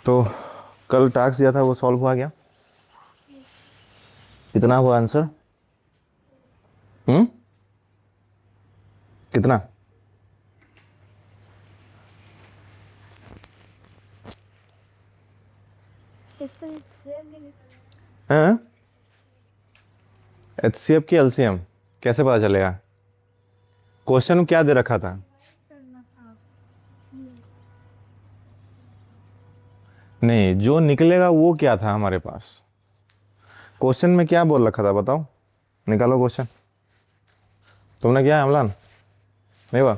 तो कल टास्क दिया था वो सॉल्व हुआ क्या? कितना हुआ आंसर? कितना? हाँ, HCF की LCM कैसे पता चलेगा? क्वेश्चन में क्या दे रखा था? नहीं, जो निकलेगा वो क्या था हमारे पास? क्वेश्चन में क्या बोल रखा था बताओ, निकालो क्वेश्चन। तुमने किया है अमलान? नहीं हुआ?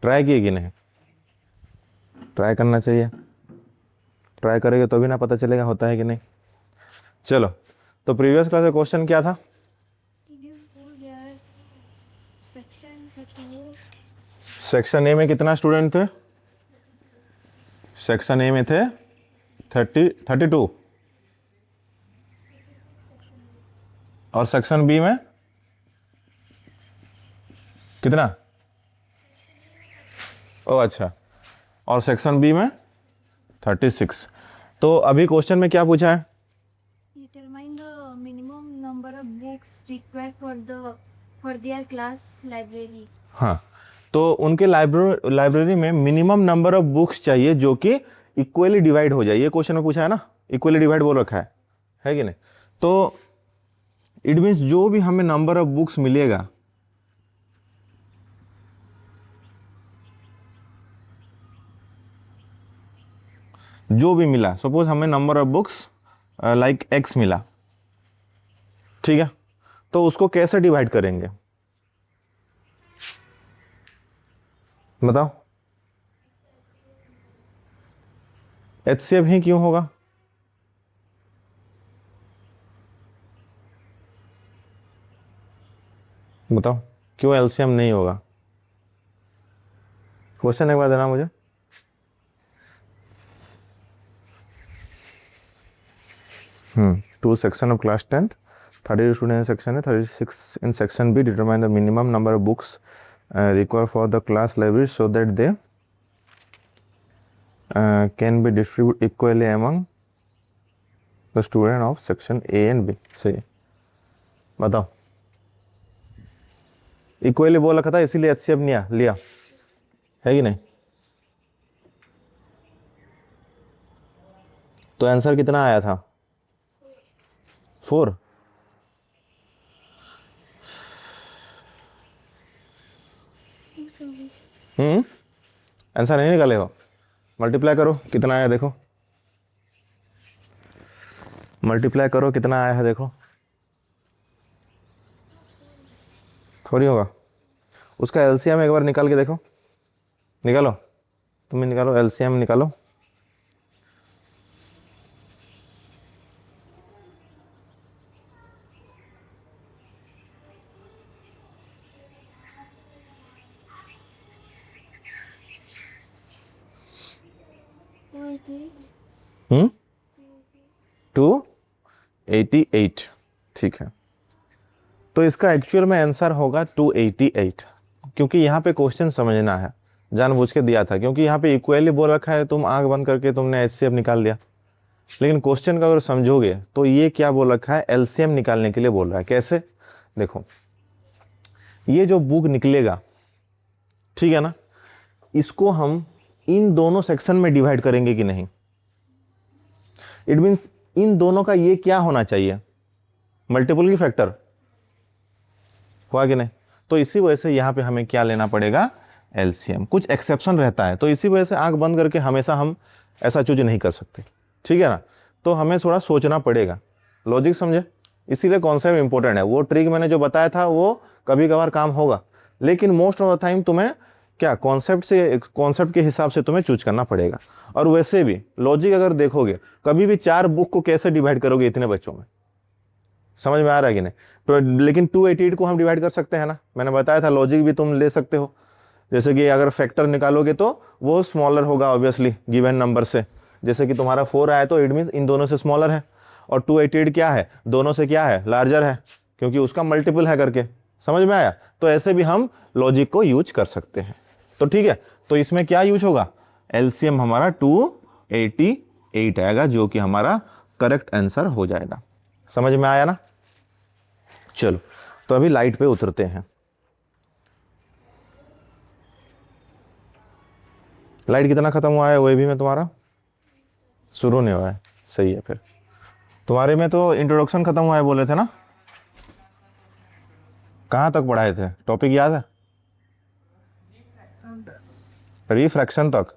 ट्राई किए कि नहीं? ट्राई करना चाहिए, ट्राई करेंगे तो भी ना पता चलेगा होता है कि नहीं। चलो, तो प्रीवियस क्लास में क्वेश्चन क्या था? सेक्शन ए में कितना स्टूडेंट थे? सेक्शन ए में थे 32 और सेक्शन बी में कितना? ओ अच्छा, और सेक्शन बी में 36। तो अभी क्वेश्चन में क्या पूछा है? Determine the minimum number of books required for their class library. हाँ, तो उनके लाइब्रेरी में मिनिमम नंबर ऑफ बुक्स चाहिए जो कि इक्वली डिवाइड हो जाए। ये क्वेश्चन में पूछा है ना, इक्वली डिवाइड बोल रखा है कि नहीं? तो इट मीन्स जो भी हमें नंबर ऑफ बुक्स मिलेगा, जो भी मिला, सपोज हमें number of books like x मिला, ठीक है, तो उसको कैसे डिवाइड करेंगे बताओ? HCF ही क्यों होगा? बताओ क्यों LCM नहीं होगा? क्वेश्चन एक बार देना मुझे। Two section of class 10th, 32 student in section है, 36 in section B. Determine the minimum number of books required for the class library so that they can be distribute equally among the student of section A and B. सही, बताओ। Equally बोल रखा था इसीलिए HCF नहीं लिया, है कि नहीं? तो आंसर कितना आया था? 4। आंसर नहीं निकाले हो? मल्टीप्लाई करो कितना आया देखो, मल्टीप्लाई करो कितना आया है देखो। 4 ही होगा। उसका LCM एक बार निकाल के देखो, निकालो, तुम्हें निकालो LCM निकालो। हम्म 288, ठीक है। तो इसका एक्चुअल में आंसर होगा 288, क्योंकि यहाँ पे क्वेश्चन समझना है, जानबूझ के दिया था, क्योंकि यहाँ पे इक्वली बोल रखा है, तुम आंख बंद करके तुमने HCF निकाल दिया। लेकिन क्वेश्चन का अगर समझोगे तो ये क्या बोल रखा है, LCM निकालने के लिए बोल रहा है। कैसे? देखो, ये जो बुक निकलेगा, ठीक है ना, इसको हम इन दोनों सेक्शन में डिवाइड करेंगे कि नहीं? इट मीन्स इन दोनों का ये क्या होना चाहिए, मल्टीपल की फैक्टर, हुआ कि नहीं? तो इसी वजह से यहां पे हमें क्या लेना पड़ेगा, LCM। कुछ एक्सेप्शन रहता है, तो इसी वजह से आंख बंद करके हमेशा हम ऐसा चूज नहीं कर सकते, ठीक है ना? तो हमें थोड़ा सोचना पड़ेगा, लॉजिक समझे, इसीलिए कॉन्सेप्ट इंपॉर्टेंट है। वो ट्रिक मैंने जो बताया था वो कभी कभार काम होगा, लेकिन मोस्ट ऑफ द टाइम तुम्हें क्या कॉन्सेप्ट के हिसाब से तुम्हें चूज करना पड़ेगा। और वैसे भी लॉजिक अगर देखोगे, कभी भी 4 बुक को कैसे डिवाइड करोगे इतने बच्चों में? समझ में आ रहा है कि नहीं? तो लेकिन 288 को हम डिवाइड कर सकते हैं ना, मैंने बताया था, लॉजिक भी तुम ले सकते हो। जैसे कि अगर फैक्टर निकालोगे तो वो स्मॉलर होगा ऑब्वियसली गिवन नंबर से। जैसे कि तुम्हारा 4 आया तो इट मीन्स इन दोनों से स्मॉलर है, और 288 क्या है, दोनों से क्या है, लार्जर है, क्योंकि उसका मल्टीपल है करके। समझ में आया? तो ऐसे भी हम लॉजिक को यूज कर सकते हैं। तो ठीक है, तो इसमें क्या यूज होगा, LCM हमारा 288 8 आएगा, जो कि हमारा करेक्ट आंसर हो जाएगा। समझ में आया ना? चलो, तो अभी लाइट पे उतरते हैं। लाइट कितना खत्म हुआ है वेवी में तुम्हारा? शुरू नहीं हुआ है, सही है। फिर तुम्हारे में तो इंट्रोडक्शन खत्म हुआ है बोले थे ना? कहाँ तक पढ़ाए थे? टॉपिक याद है? रिफ्रैक्शन तक।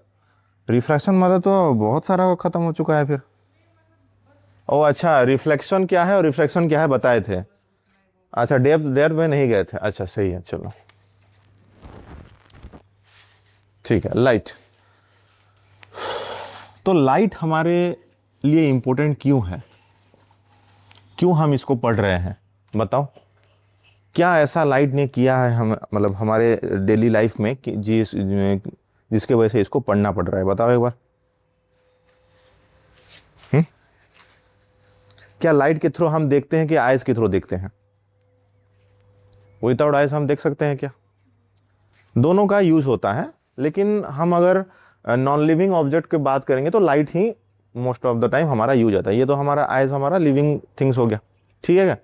रिफ्रैक्शन मतलब तो बहुत सारा खत्म हो चुका है फिर। ओ अच्छा, रिफ्लेक्शन क्या है और रिफ्रैक्शन क्या है बताए थे। अच्छा, डेप्थ में नहीं गए थे। अच्छा सही है, चलो ठीक है। लाइट, तो लाइट हमारे लिए इंपॉर्टेंट क्यों है, क्यों हम इसको पढ़ रहे हैं बताओ। क्या ऐसा लाइट ने किया है हम मतलब हमारे डेली लाइफ में कि जिसके वजह से इसको पढ़ना पड़ रहा है, बताओ एक बार। क्या लाइट के थ्रू हम देखते हैं कि आइज के थ्रू देखते हैं? विदाउट आइज हम देख सकते हैं क्या? दोनों का यूज होता है, लेकिन हम अगर नॉन लिविंग ऑब्जेक्ट की बात करेंगे तो light he most of the time हमारा यूज आता है। ये तो हमारा आइज हमारा लिविंग थिंग्स हो गया, ठीक है क्या?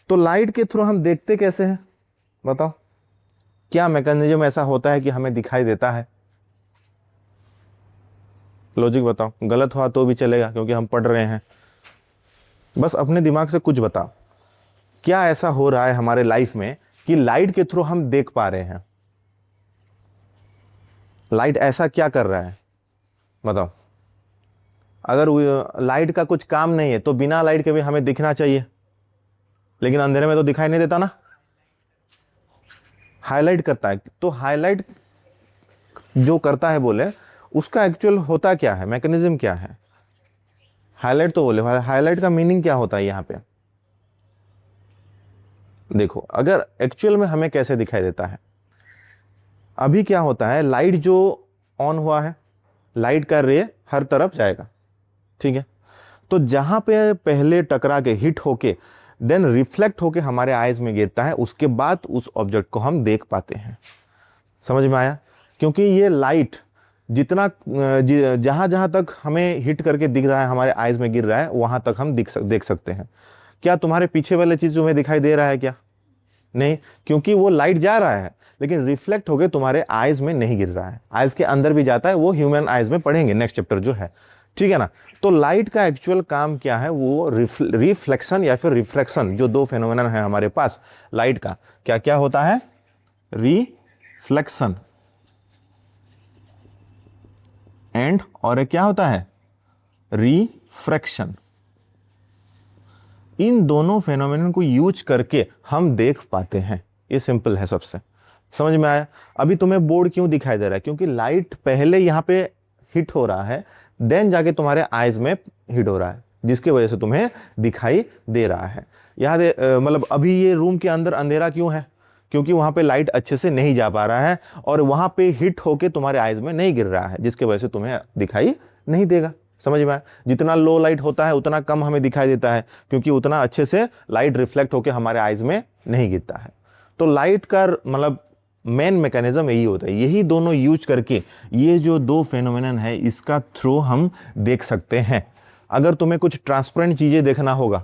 तो लाइट के थ्रू हम देखते कैसे हैं बताओ। क्या मैकेनिज्म ऐसा होता है कि हमें दिखाई देता है? लॉजिक बताओ, गलत हुआ तो भी चलेगा क्योंकि हम पढ़ रहे हैं। बस अपने दिमाग से कुछ बताओ, क्या ऐसा हो रहा है हमारे लाइफ में कि लाइट के थ्रू हम देख पा रहे हैं? लाइट ऐसा क्या कर रहा है बताओ। अगर लाइट का कुछ काम नहीं है तो बिना लाइट के भी हमें दिखना चाहिए, लेकिन अंधेरे में तो दिखाई नहीं देता ना। हाईलाइट करता है, तो हाईलाइट जो करता है बोले उसका एक्चुअल होता क्या है, मैकेनिज्म क्या है? हाईलाइट तो बोले, हाईलाइट का मीनिंग क्या होता है यहाँ पे? देखो, अगर एक्चुअल में हमें कैसे दिखाई देता है, अभी क्या होता है, लाइट जो ऑन हुआ है, लाइट का रे हर तरफ जाएगा, ठीक है? तो जहां पे पहले टकरा के हिट होके देन रिफ्लेक्ट होके हमारे आइज में गिरता है, उसके बाद उस ऑब्जेक्ट को हम देख पाते हैं। समझ में आया? क्योंकि ये लाइट जितना जहां जहां तक हमें हिट करके दिख रहा है, हमारे आइज में गिर रहा है, वहां तक हम देख सकते हैं। क्या तुम्हारे पीछे वाले चीज जो हमें दिखाई दे रहा है क्या? नहीं, क्योंकि वो लाइट जा रहा है लेकिन रिफ्लेक्ट होके तुम्हारे आइज में नहीं गिर रहा है। आइज के अंदर भी जाता है, वो ह्यूमन आइज में पढ़ेंगे नेक्स्ट चैप्टर जो है, ठीक है ना? तो लाइट का एक्चुअल काम क्या है, वो रिफ्लेक्शन या फिर रिफ्रैक्शन, जो दो फेनोमेनन है हमारे पास लाइट का, क्या क्या होता है? रिफ्लेक्शन एंड और एक क्या होता है? रिफ्रैक्शन। इन दोनों फेनोमेनन को यूज करके हम देख पाते हैं। ये सिंपल है सबसे। समझ में आया? अभी तुम्हें बोर्ड क्यों दिखाई दे रहा है? क्योंकि लाइट पहले यहां पे हिट हो रहा है, देन जाके तुम्हारे आइज में हिट हो रहा है, जिसकी वजह से तुम्हें दिखाई दे रहा है। याद है मतलब अभी ये रूम के अंदर अंधेरा क्यों है? क्योंकि वहां पे लाइट अच्छे से नहीं जा पा रहा है और वहां पे हिट होके तुम्हारे आइज में नहीं गिर रहा है, जिसकी वजह से तुम्हें दिखाई नहीं देगा। समझ में आया? जितना लो लाइट होता है उतना कम हमें दिखाई देता है, क्योंकि उतना अच्छे से लाइट रिफ्लेक्ट होके हमारे आइज में नहीं गिरता है। तो लाइट का मतलब मेन मैकेनिज्म यही होता है। यही दोनों यूज करके ये जो दो फेनोमेनन है इसका थ्रू हम देख सकते हैं। अगर तुम्हें कुछ ट्रांसपेरेंट चीजें देखना होगा,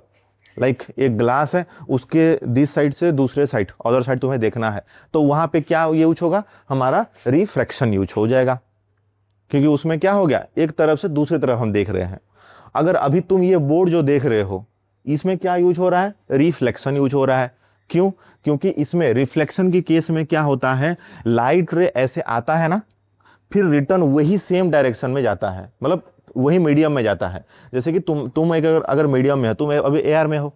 लाइक एक ग्लास है, उसके दिस साइड से दूसरे साइड अदर साइड तुम्हें देखना है, तो वहां पे क्या यूज होगा? हमारा रिफ्रैक्शन यूज हो जाएगा, क्योंकि उसमें क्या हो गया, एक तरफ से दूसरी तरफ हम देख रहे हैं। अगर अभी तुम ये बोर्ड जो देख रहे हो, इसमें क्या यूज हो रहा है? रिफ्लेक्शन यूज हो रहा है। क्यों? क्योंकि इसमें रिफ्लेक्शन के केस में क्या होता है, लाइट रे ऐसे आता है ना, फिर रिटर्न वही सेम डायरेक्शन में जाता है, मतलब वही मीडियम में जाता है। जैसे कि तुम एक अगर मीडियम में है, तुम अभी एयर में हो,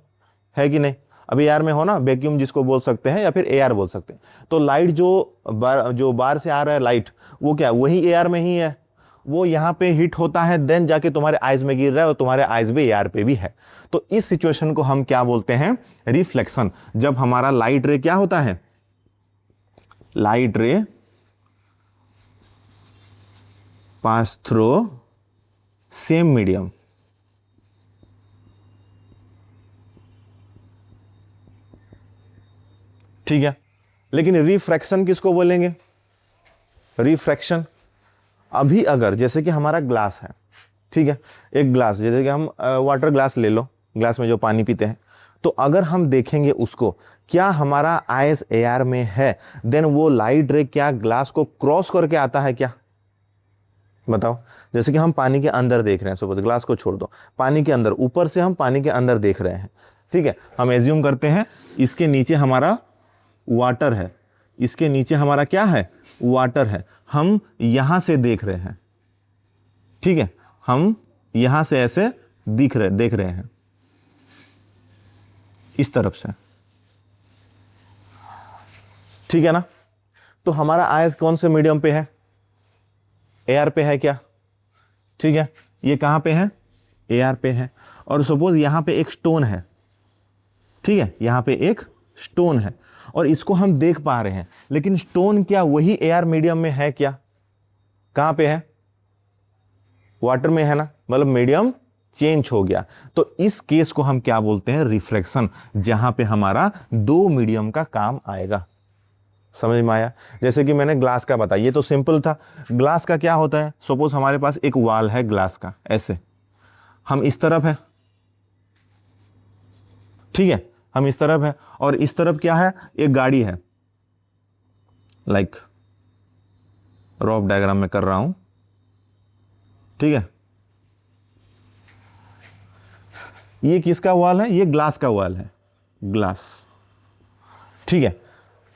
है कि नहीं? अभी एयर में हो ना, वैक्यूम जिसको बोल सकते हैं या फिर एयर बोल सकते हैं। तो लाइट जो बाहर से आ रहा है लाइट, वो क्या वही एयर में ही है, वो यहाँ पे हिट होता है, देन जाके तुम्हारे आइज में गिर रहा है और तुम्हारे आइज भी एयर पे भी है। तो इस सिचुएशन को हम क्या बोलते हैं? रिफ्लेक्शन। जब हमारा लाइट रे क्या होता है, लाइट रे पास थ्रू सेम मीडियम, ठीक है। लेकिन रिफ्रैक्शन किसको बोलेंगे? रिफ्रैक्शन अभी अगर जैसे कि हमारा ग्लास है, ठीक है, एक ग्लास, जैसे कि हम वाटर ग्लास ले लो, ग्लास में जो पानी पीते हैं, तो अगर हम देखेंगे उसको, क्या हमारा आइस एयर में है, देन वो लाइट रे क्या ग्लास को क्रॉस करके आता है क्या? बताओ। जैसे कि हम पानी के अंदर देख रहे हैं, सपोज ग्लास को छोड़ दो, पानी के अंदर, ऊपर से हम पानी के अंदर देख रहे हैं, ठीक है, हम एज्यूम करते हैं इसके नीचे हमारा वाटर है, इसके नीचे हमारा क्या है, वाटर है, हम यहां से देख रहे हैं, ठीक है, हम यहां से ऐसे देख रहे हैं इस तरफ से, ठीक है ना? तो हमारा आइस कौन से मीडियम पे है? एयर पे है क्या? ठीक है, ये कहां पे है? एयर पे है। और सपोज यहां पे एक स्टोन है, ठीक है, यहां पे एक स्टोन है और इसको हम देख पा रहे हैं, लेकिन स्टोन क्या वही एयर मीडियम में है क्या? कहां पे है? वाटर में है ना, मतलब मीडियम चेंज हो गया। तो इस केस को हम क्या बोलते हैं? रिफ्लेक्शन, जहां पे हमारा दो मीडियम का काम आएगा। समझ में आया? जैसे कि मैंने ग्लास का बताया, ये तो सिंपल था। ग्लास का क्या होता है? सपोज हमारे पास एक वॉल है ग्लास का, ऐसे हम इस तरफ है, ठीक है, हम इस तरफ है, और इस तरफ क्या है? एक गाड़ी है, लाइक रॉफ डायग्राम में कर रहा हूं, ठीक है। ये किसका वॉल है? ये ग्लास का वॉल है, ग्लास, ठीक है।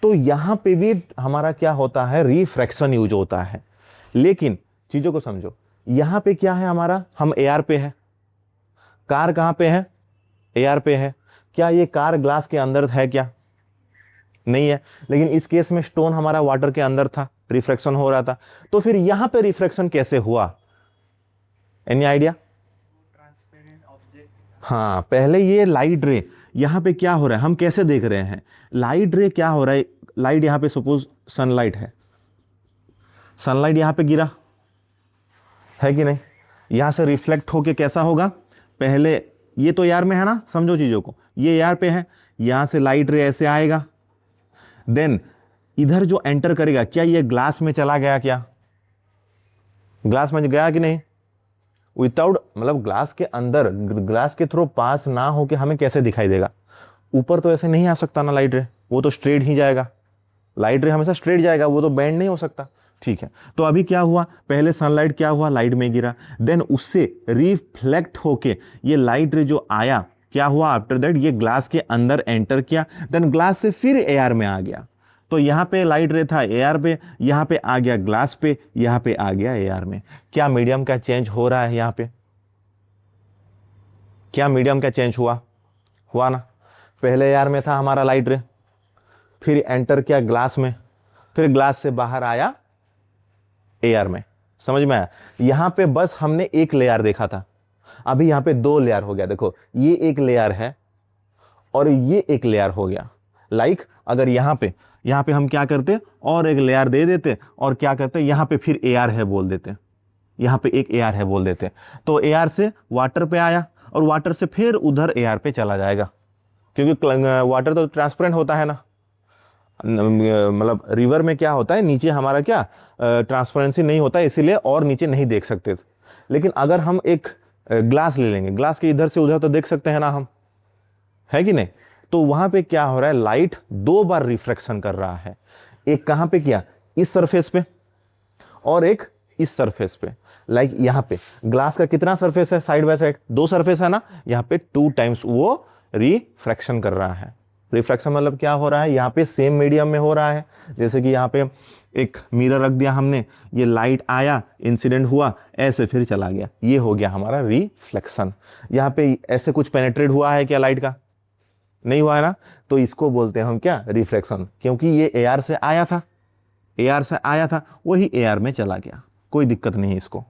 तो यहां पे भी हमारा क्या होता है? रिफ्रैक्शन यूज होता है। लेकिन चीजों को समझो, यहां पे क्या है हमारा? हम एयर पे है, कार कहां पे है? एयर पे है। क्या ये कार ग्लास के अंदर है क्या? नहीं है। लेकिन इस केस में स्टोन हमारा वाटर के अंदर था, रिफ्रैक्शन हो रहा था। तो फिर यहां पे रिफ्रैक्शन कैसे हुआ? Any idea? हाँ, पहले ये लाइट रे, यहां पे क्या हो रहा है, हम कैसे देख रहे हैं? लाइट रे क्या हो रहा है? लाइट यहां पे सपोज सनलाइट है, सनलाइट यहां पे गिरा है कि नहीं? यहां से रिफ्लेक्ट होके कैसा होगा? पहले ये तो एयर में है ना, समझो चीजों को, ये एयर पे है, यहां से लाइट रे ऐसे आएगा, देन इधर जो एंटर करेगा, क्या ये ग्लास में चला गया? क्या ग्लास में गया कि नहीं? विदाउट, मतलब ग्लास के अंदर, ग्लास के थ्रू पास ना होके हमें कैसे दिखाई देगा? ऊपर तो ऐसे नहीं आ सकता ना लाइट रे, वो तो स्ट्रेट ही जाएगा, लाइट रे हमेशा स्ट्रेट जाएगा, वो तो बेंड नहीं हो सकता, ठीक है। तो अभी क्या हुआ? पहले सनलाइट क्या हुआ? लाइट में गिरा, देन उससे रिफ्लेक्ट होके ये लाइट रे जो आया, क्या हुआ? आफ्टर दैट ये ग्लास के अंदर एंटर किया, देन ग्लास से फिर एयर में आ गया। तो यहां पे लाइट रे था एयर पे, यहां पे आ गया ग्लास पे, यहां पे आ गया एयर में। क्या मीडियम का चेंज हो रहा है यहां पे? क्या मीडियम का चेंज हुआ? हुआ ना? पहले एयर में था हमारा लाइट रे, फिर एंटर किया ग्लास में, फिर ग्लास से बाहर आया एयर में। समझ में आया? यहां पे बस हमने एक लेयर देखा था, अभी यहां पे दो लेयर हो गया। देखो, ये एक लेयर है और ये एक लेयर हो गया। लाइक अगर यहां पे हम क्या करते? और एक लेयर दे देते, और क्या करते? यहां पे फिर एयर है बोल देते, यहां पे एक एयर है बोल देते, तो एयर से वाटर पे आया और वाटर से फिर उधर एयर पे चला जाएगा, क्योंकि वाटर तो ट्रांसपेरेंट होता है ना, मतलब रिवर में क्या होता है, नीचे हमारा क्या ट्रांसपेरेंसी नहीं होता है, इसीलिए और नीचे नहीं देख सकते थे। लेकिन अगर हम एक ग्लास ले लेंगे, ग्लास के इधर से उधर तो देख सकते हैं ना हम, है कि नहीं? तो वहां पे क्या हो रहा है? लाइट दो बार रिफ्रैक्शन कर रहा है। एक कहां पे किया? इस सरफेस पे, और एक इस सरफेस पे। लाइक यहां पे ग्लास का कितना सरफेस है? साइड बाय साइड दो सरफेस है ना, यहां पे 2 टाइम्स वो रिफ्रैक्शन कर रहा है। रिफ्रैक्शन मतलब क्या हो रहा है? यहाँ पे सेम मीडियम में हो रहा है। जैसे कि यहाँ पे एक मिरर रख दिया हमने, ये लाइट आया, इंसिडेंट हुआ, ऐसे फिर चला गया, ये हो गया हमारा रिफ्लेक्शन। यहाँ पे ऐसे कुछ पेनेट्रेट हुआ है क्या लाइट का? नहीं हुआ है ना, तो इसको बोलते हैं हम क्या? रिफ्लेक्शन, क्योंकि ये एयर से आया था, एयर से आया था, वही एयर में चला गया, कोई दिक्कत नहीं है इसको।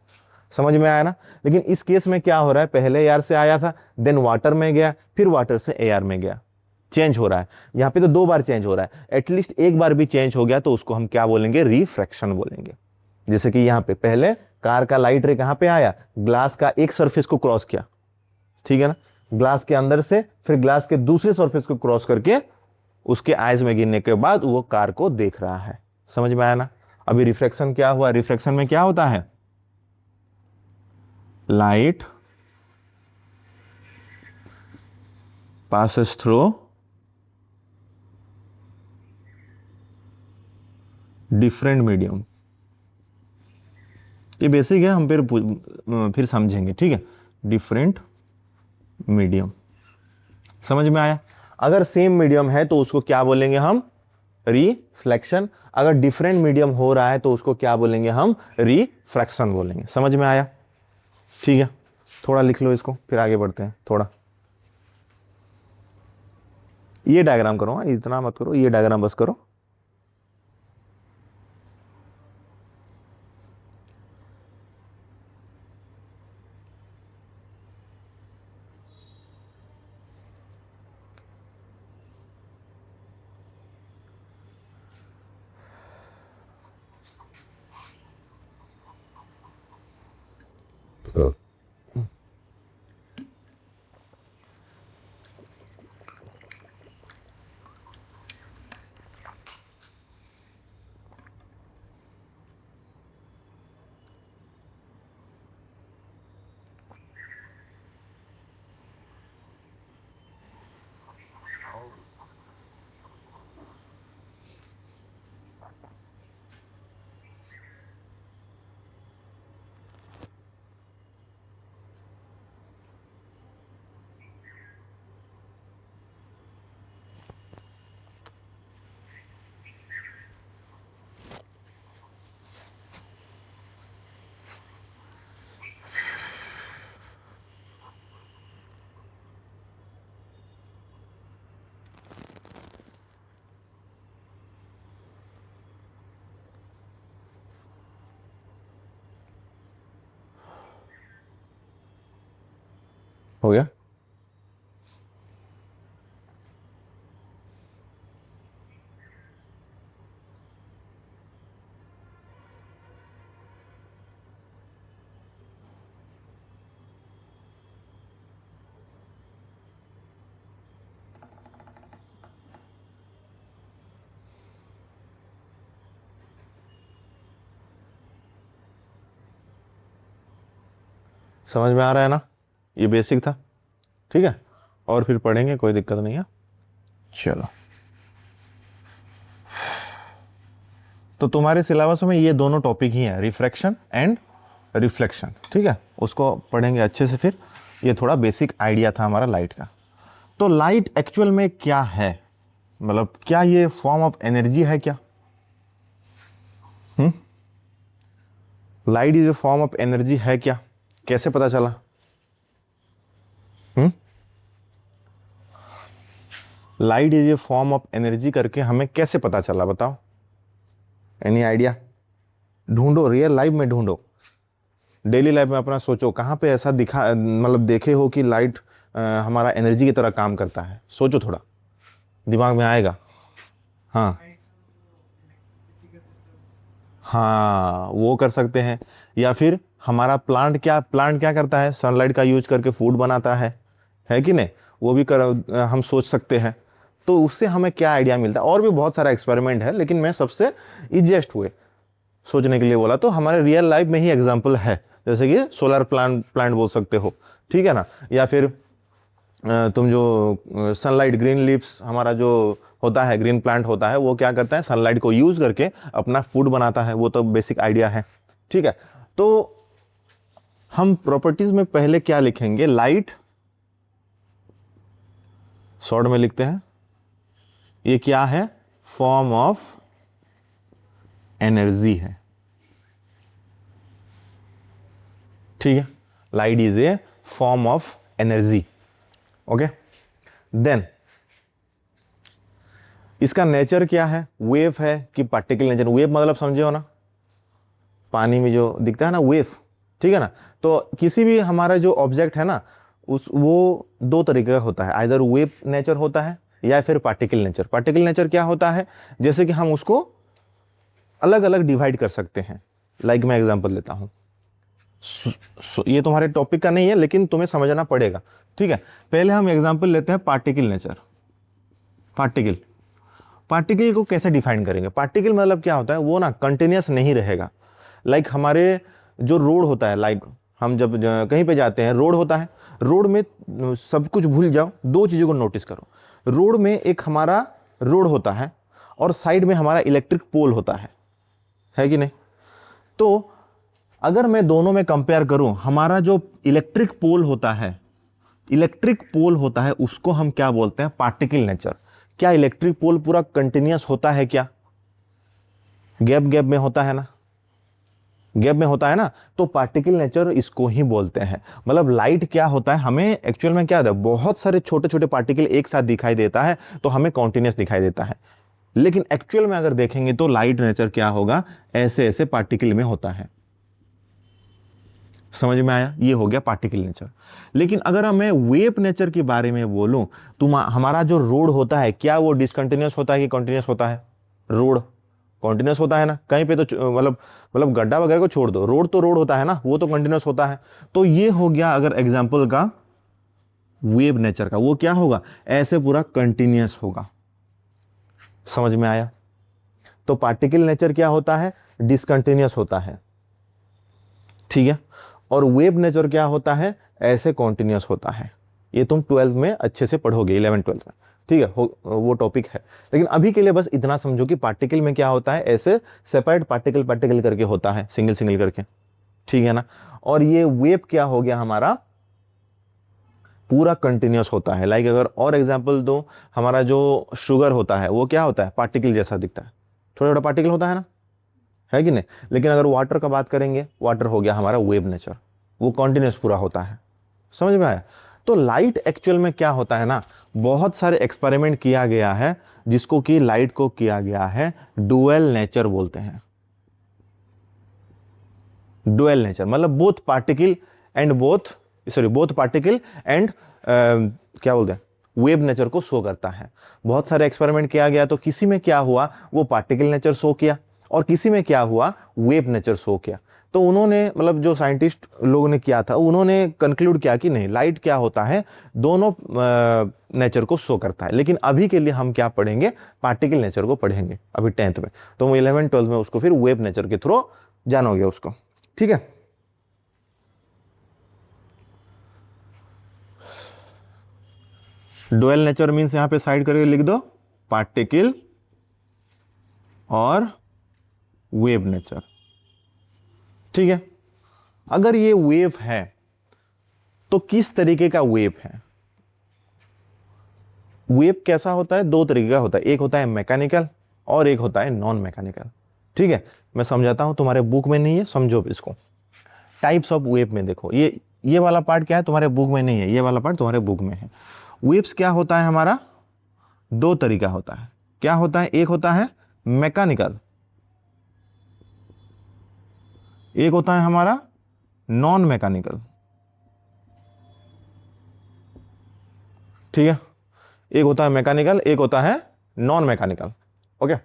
समझ में आया ना? लेकिन इस केस में क्या हो रहा है? पहले एयर से आया था, देन वाटर में गया, फिर वाटर से एयर में गया, चेंज हो रहा है। यहां पे तो 2 बार चेंज हो रहा है, एटलीस्ट एक बार भी चेंज हो गया तो उसको हम क्या बोलेंगे? रिफ्रैक्शन बोलेंगे। जैसे कि यहां पे पहले कार का लाइट रे कहां पे आया? ग्लास का एक सरफेस को क्रॉस किया, ठीक है ना, ग्लास के अंदर से, फिर ग्लास के दूसरे सरफेस को क्रॉस करके उसके आइज में गिरने के बाद वो कार को देख रहा है। समझ में आया ना? अभी रिफ्रैक्शन क्या हुआ? रिफ्रैक्शन में क्या होता है? light passes through different medium। ये बेसिक है, हम फिर समझेंगे, ठीक है। डिफरेंट मीडियम, समझ में आया। अगर सेम मीडियम है तो उसको क्या बोलेंगे हम, रिफ्लेक्शन। अगर डिफरेंट मीडियम हो रहा है तो उसको क्या बोलेंगे हम, रिफ्रैक्शन बोलेंगे। समझ में आया, ठीक है। थोड़ा लिख लो इसको, फिर आगे बढ़ते हैं। थोड़ा ये डायग्राम करो, इतना मत करो, ये डायग्राम बस करो। हो गया। समझ में आ रहा है ना, ये बेसिक था, ठीक है। और फिर पढ़ेंगे, कोई दिक्कत नहीं है। चलो, तो तुम्हारे सिलेबस में ये दोनों टॉपिक ही हैं, रिफ्रैक्शन एंड रिफ्लेक्शन, ठीक है। उसको पढ़ेंगे अच्छे से। फिर ये थोड़ा बेसिक आइडिया था हमारा लाइट का। तो लाइट एक्चुअल में क्या है, मतलब क्या ये फॉर्म ऑफ एनर्जी है क्या? Light is a form of energy है क्या, कैसे पता चला? Light is a form of energy करके हमें कैसे पता चला, बताओ। Any idea? ढूंढो, रियल लाइफ में ढूंढो, डेली लाइफ में अपना सोचो, कहाँ पे ऐसा दिखा, मतलब देखे हो कि लाइट हमारा एनर्जी की तरह काम करता है। सोचो, थोड़ा दिमाग में आएगा। हाँ हाँ, वो कर सकते हैं। या फिर हमारा प्लांट क्या करता है, सनलाइट का यूज करके फूड बनाता है कि नहीं, वो भी हम सोच सकते हैं। तो उससे हमें क्या आइडिया मिलता है। और भी बहुत सारा एक्सपेरिमेंट है, लेकिन मैं सबसे इजिएस्ट हुए सोचने के लिए बोला। तो हमारे रियल लाइफ में ही एग्जाम्पल है, जैसे कि सोलर प्लांट बोल सकते हो, ठीक है ना। या फिर तुम जो सनलाइट, ग्रीन लीव्स हमारा जो होता है, ग्रीन प्लांट होता है, वो क्या करता है, सनलाइट को यूज करके अपना फूड बनाता है। वो तो बेसिक आइडिया है, ठीक है। तो हम प्रॉपर्टीज में पहले क्या लिखेंगे, लाइट शॉर्ट में लिखते हैं, ये क्या है, फॉर्म ऑफ एनर्जी है, ठीक है। Light is a form of energy, okay. Then इसका नेचर क्या है, वेव है कि पार्टिकल नेचर। वेव मतलब समझे हो ना, पानी में जो दिखता है ना वेव, ठीक है ना। तो किसी भी हमारा जो ऑब्जेक्ट है ना, वो दो तरीके का होता है, आइदर वेव नेचर होता है या फिर पार्टिकल नेचर। पार्टिकल नेचर क्या होता है, जैसे कि हम उसको अलग अलग डिवाइड कर सकते हैं। लाइक मैं एग्जांपल लेता हूं, ये तुम्हारे टॉपिक का नहीं है लेकिन तुम्हें समझना पड़ेगा, ठीक है। पहले हम एग्जांपल लेते हैं पार्टिकल नेचर। पार्टिकल को कैसे डिफाइन करेंगे? पार्टिकल मतलब क्या होता है, वो ना कंटिन्यूअस नहीं रहेगा। लाइक हमारे जो रोड होता है, लाइक हम जब कहीं पे जाते हैं, रोड होता है, रोड में सब कुछ भूल जाओ, दो चीज़ों को नोटिस करो। रोड में एक हमारा रोड होता है और साइड में हमारा इलेक्ट्रिक पोल होता है कि नहीं? तो अगर मैं दोनों में कंपेयर करूं, हमारा जो इलेक्ट्रिक पोल होता है उसको हम क्या बोलते हैं? Particle nature. क्या इलेक्ट्रिक पोल पूरा कंटिन्यूअस होता है क्या? गैप गैप में होता है ना, गैप में होता है ना, तो पार्टिकल नेचर इसको ही बोलते हैं। मतलब लाइट क्या होता है, हमें एक्चुअल में क्या होता है, बहुत सारे छोटे छोटे पार्टिकल एक साथ दिखाई देता है तो हमें कॉन्टिन्यूअस दिखाई देता है। लेकिन एक्चुअल में अगर देखेंगे तो लाइट नेचर क्या होगा, ऐसे ऐसे पार्टिकल में होता है। समझ में आया? ये हो गया पार्टिकल नेचर। लेकिन अगर मैं वेव नेचर के बारे में बोलूं तो हमारा जो रोड होता है, क्या वो डिसकंटिन्यूअस होता है कि कंटिन्यूअस होता है? रोड कंटिन्यूअस होता है ना, कहीं पे तो मतलब गड्ढा वगैरह को छोड़ दो, रोड तो रोड होता है ना, वो तो कंटिन्यूअस होता है। तो ये हो गया अगर एग्जांपल का वेव नेचर का, वो क्या होगा, ऐसे पूरा कंटिन्यूअस होगा। समझ में आया? तो पार्टिकल नेचर क्या होता है, डिसकंटिन्यूअस होता है, ठीक है। और वेव नेचर क्या होता है, ऐसे कॉन्टिन्यूअस होता है। ये तुम 12th में अच्छे से पढ़ोगे, 11th-12th में, ठीक है, वो टॉपिक है। लेकिन अभी के लिए बस इतना समझो कि पार्टिकल में क्या होता है, ऐसे सेपरेट पार्टिकल पार्टिकल करके होता है, सिंगल सिंगल करके, ठीक है ना। और ये वेव क्या हो गया हमारा, पूरा कंटिन्यूअस होता है। लाइक अगर और एग्जांपल दो, हमारा जो शुगर होता है वो क्या होता है, पार्टिकल जैसा दिखता है, छोटा छोटा पार्टिकल होता है कि नहीं? लेकिन अगर वाटर का बात करेंगे, वाटर हो गया हमारा वेव नेचर, वो कंटिन्यूअस पूरा होता है। समझ में आया? तो लाइट एक्चुअल में क्या होता है ना, बहुत सारे एक्सपेरिमेंट किया गया है जिसको कि लाइट को किया गया है डुअल नेचर बोलते हैं। डुअल नेचर मतलब बोथ पार्टिकल एंड क्या बोलते हैं, वेव नेचर को शो करता है। बहुत सारे एक्सपेरिमेंट किया गया, तो किसी में क्या हुआ, वो पार्टिकल नेचर शो किया, और किसी में क्या हुआ, वेव नेचर शो किया। तो उन्होंने मतलब जो साइंटिस्ट लोगों ने किया था, उन्होंने कंक्लूड किया कि नहीं, लाइट क्या होता है, दोनों नेचर को शो करता है। लेकिन अभी के लिए हम क्या पढ़ेंगे, पार्टिकल नेचर को पढ़ेंगे अभी 10th में। तो 11th-12th में उसको फिर वेव नेचर के थ्रू जानोगे उसको, ठीक है। डुअल नेचर मीन्स यहां पे साइड करके लिख दो, पार्टिकल और वेव नेचर, ठीक है। अगर ये वेव है तो किस तरीके का वेव है? वेव कैसा होता है, दो तरीके का होता है, एक होता है मैकेनिकल और एक होता है नॉन मैकेनिकल, ठीक है। मैं समझाता हूं, तुम्हारे बुक में नहीं है, समझो इसको। टाइप्स ऑफ वेव में देखो, ये वाला पार्ट क्या है, तुम्हारे बुक में नहीं है, ये वाला पार्ट तुम्हारे बुक में है। वेव्स क्या होता है हमारा, दो तरीका होता है। क्या होता है, एक होता है मैकेनिकल, एक होता है हमारा नॉन मैकेनिकल, ठीक है। एक होता है मैकेनिकल, एक होता है नॉन मैकेनिकल, ओके।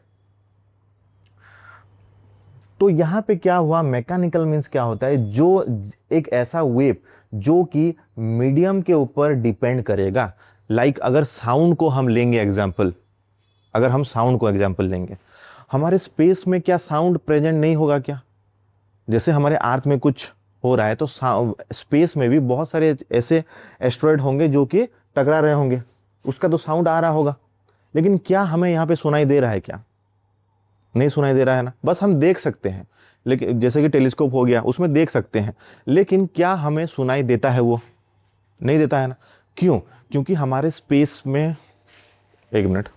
तो यहां पे क्या हुआ, मैकेनिकल मींस क्या होता है, जो एक ऐसा वेव जो कि मीडियम के ऊपर डिपेंड करेगा। लाइक अगर साउंड को हम लेंगे एग्जांपल, अगर हम साउंड को एग्जांपल लेंगे, हमारे स्पेस में क्या साउंड प्रेजेंट नहीं होगा क्या? जैसे हमारे अर्थ में कुछ हो रहा है तो स्पेस में भी बहुत सारे ऐसे एस्ट्रॉयड होंगे जो कि टकरा रहे होंगे, उसका तो साउंड आ रहा होगा। लेकिन क्या हमें यहाँ पे सुनाई दे रहा है क्या? नहीं सुनाई दे रहा है ना, बस हम देख सकते हैं। लेकिन जैसे कि टेलीस्कोप हो गया, उसमें देख सकते हैं, लेकिन क्या हमें सुनाई देता है? वो नहीं देता है ना। क्यों? क्योंकि हमारे स्पेस में, एक मिनट,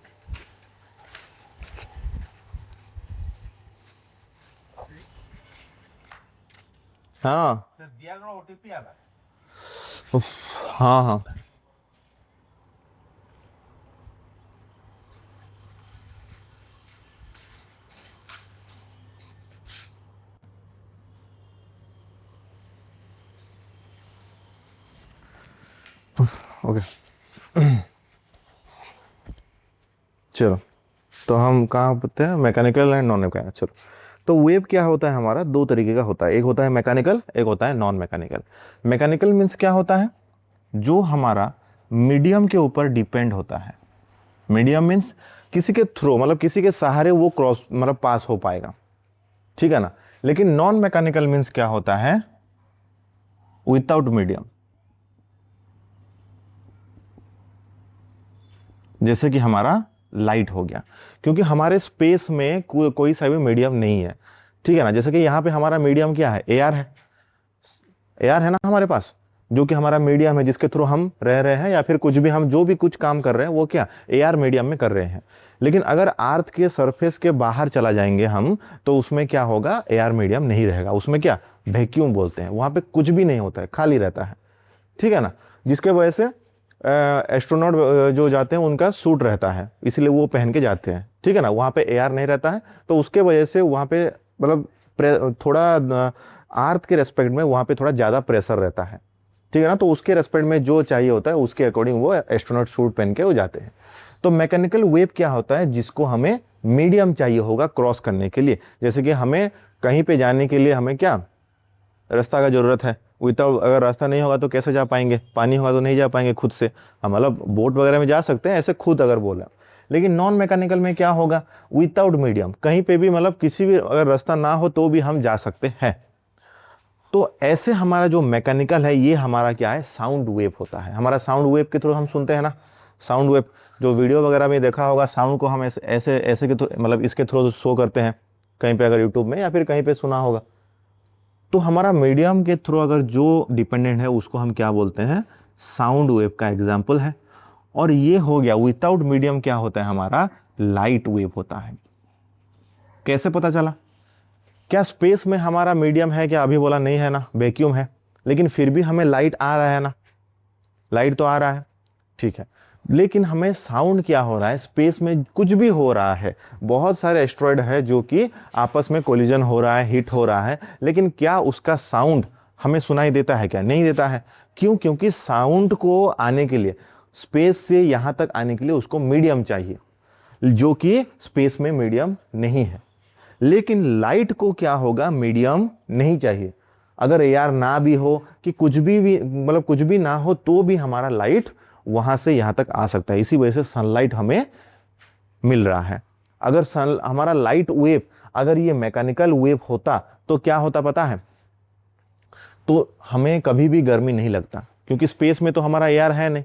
हाँ हाँ हाँ, ओके। चलो, तो हम कहाँ होते हैं, मैकेनिकल एंड नॉन मैकेनिकल। चलो, तो वेव क्या होता है हमारा, दो तरीके का होता है, एक होता है मैकेनिकल, एक होता है नॉन मैकेनिकल। मैकेनिकल मीन्स क्या होता है, जो हमारा मीडियम के ऊपर डिपेंड होता है। मीडियम मीन्स किसी के थ्रू, मतलब किसी के सहारे वो क्रॉस मतलब पास हो पाएगा, ठीक है ना। लेकिन नॉन मैकेनिकल मीन्स क्या होता है, विदाउट मीडियम, जैसे कि हमारा लाइट हो गया, क्योंकि हमारे स्पेस में कोई सा भी मीडियम नहीं है, ठीक है ना। जैसे कि यहाँ पे हमारा मीडियम क्या है, एयर है, एयर है ना हमारे पास, जो कि हमारा मीडियम है जिसके थ्रू हम रह रहे हैं, या फिर कुछ भी हम जो भी कुछ काम कर रहे हैं वो क्या एयर मीडियम में कर रहे हैं। लेकिन अगर अर्थ के सरफेस के बाहर चला जाएंगे हम, तो उसमें क्या होगा, एयर मीडियम नहीं रहेगा, उसमें क्या वैक्यूम बोलते हैं, वहां पे कुछ भी नहीं होता है, खाली रहता है, ठीक है ना। जिसके वजह से एस्ट्रोनॉट जो जाते हैं उनका सूट रहता है, इसलिए वो पहन के जाते हैं, ठीक है ना। वहाँ पे एयर नहीं रहता है, तो उसके वजह से वहाँ पे मतलब थोड़ा अर्थ के रेस्पेक्ट में वहाँ पे थोड़ा ज़्यादा प्रेशर रहता है, ठीक है ना। तो उसके रेस्पेक्ट में जो चाहिए होता है उसके अकॉर्डिंग वो एस्ट्रोनॉट सूट पहन के वो जाते हैं। तो मैकेनिकल वेव क्या होता है, जिसको हमें मीडियम चाहिए होगा क्रॉस करने के लिए। जैसे कि हमें कहीं पे जाने के लिए हमें क्या रास्ता का ज़रूरत है, विदाउट अगर रास्ता नहीं होगा तो कैसे जा पाएंगे, पानी होगा तो नहीं जा पाएंगे खुद से, हम मतलब बोट वगैरह में जा सकते हैं ऐसे खुद अगर बोला। लेकिन नॉन मैकेनिकल में क्या होगा, विदाउट मीडियम, कहीं पे भी मतलब किसी भी अगर रास्ता ना हो तो भी हम जा सकते हैं। तो ऐसे हमारा जो मैकेनिकल है ये हमारा क्या है, साउंड वेव होता है। हमारा साउंड वेव के थ्रू हम सुनते हैं ना, साउंड वेव जो वीडियो वगैरह में देखा होगा, साउंड को हम ऐसे ऐसे ऐसे के थ्रू मतलब इसके थ्रू शो करते हैं कहीं पे, अगर यूट्यूब में या फिर कहीं पे सुना होगा। तो हमारा मीडियम के थ्रू अगर जो डिपेंडेंट है उसको हम क्या बोलते हैं, साउंड वेव का एग्जाम्पल है। और ये हो गया विदाउट मीडियम क्या होता है हमारा, लाइट वेव होता है। कैसे पता चला, क्या स्पेस में हमारा मीडियम है क्या, अभी बोला नहीं है ना, वैक्यूम है, लेकिन फिर भी हमें लाइट आ रहा है ना, लाइट तो आ रहा है, ठीक है। लेकिन हमें साउंड क्या हो रहा है, स्पेस में कुछ भी हो रहा है, बहुत सारे एस्ट्रॉयड है जो कि आपस में कोलिजन हो रहा है, हिट हो रहा है, लेकिन क्या उसका साउंड हमें सुनाई देता है क्या, नहीं देता है। क्यों, क्योंकि साउंड को आने के लिए, स्पेस से यहाँ तक आने के लिए उसको मीडियम चाहिए, जो कि स्पेस में मीडियम नहीं है। लेकिन लाइट को क्या होगा, मीडियम नहीं चाहिए। अगर एयर ना भी हो कि कुछ भी मतलब कुछ भी ना हो तो भी हमारा लाइट वहां से यहां तक आ सकता है। इसी वजह से सनलाइट हमें मिल रहा है। अगर हमारा लाइट वेव अगर ये मैकेनिकल वेव होता तो क्या होता पता है, तो हमें कभी भी गर्मी नहीं लगता, क्योंकि स्पेस में तो हमारा एयर है नहीं,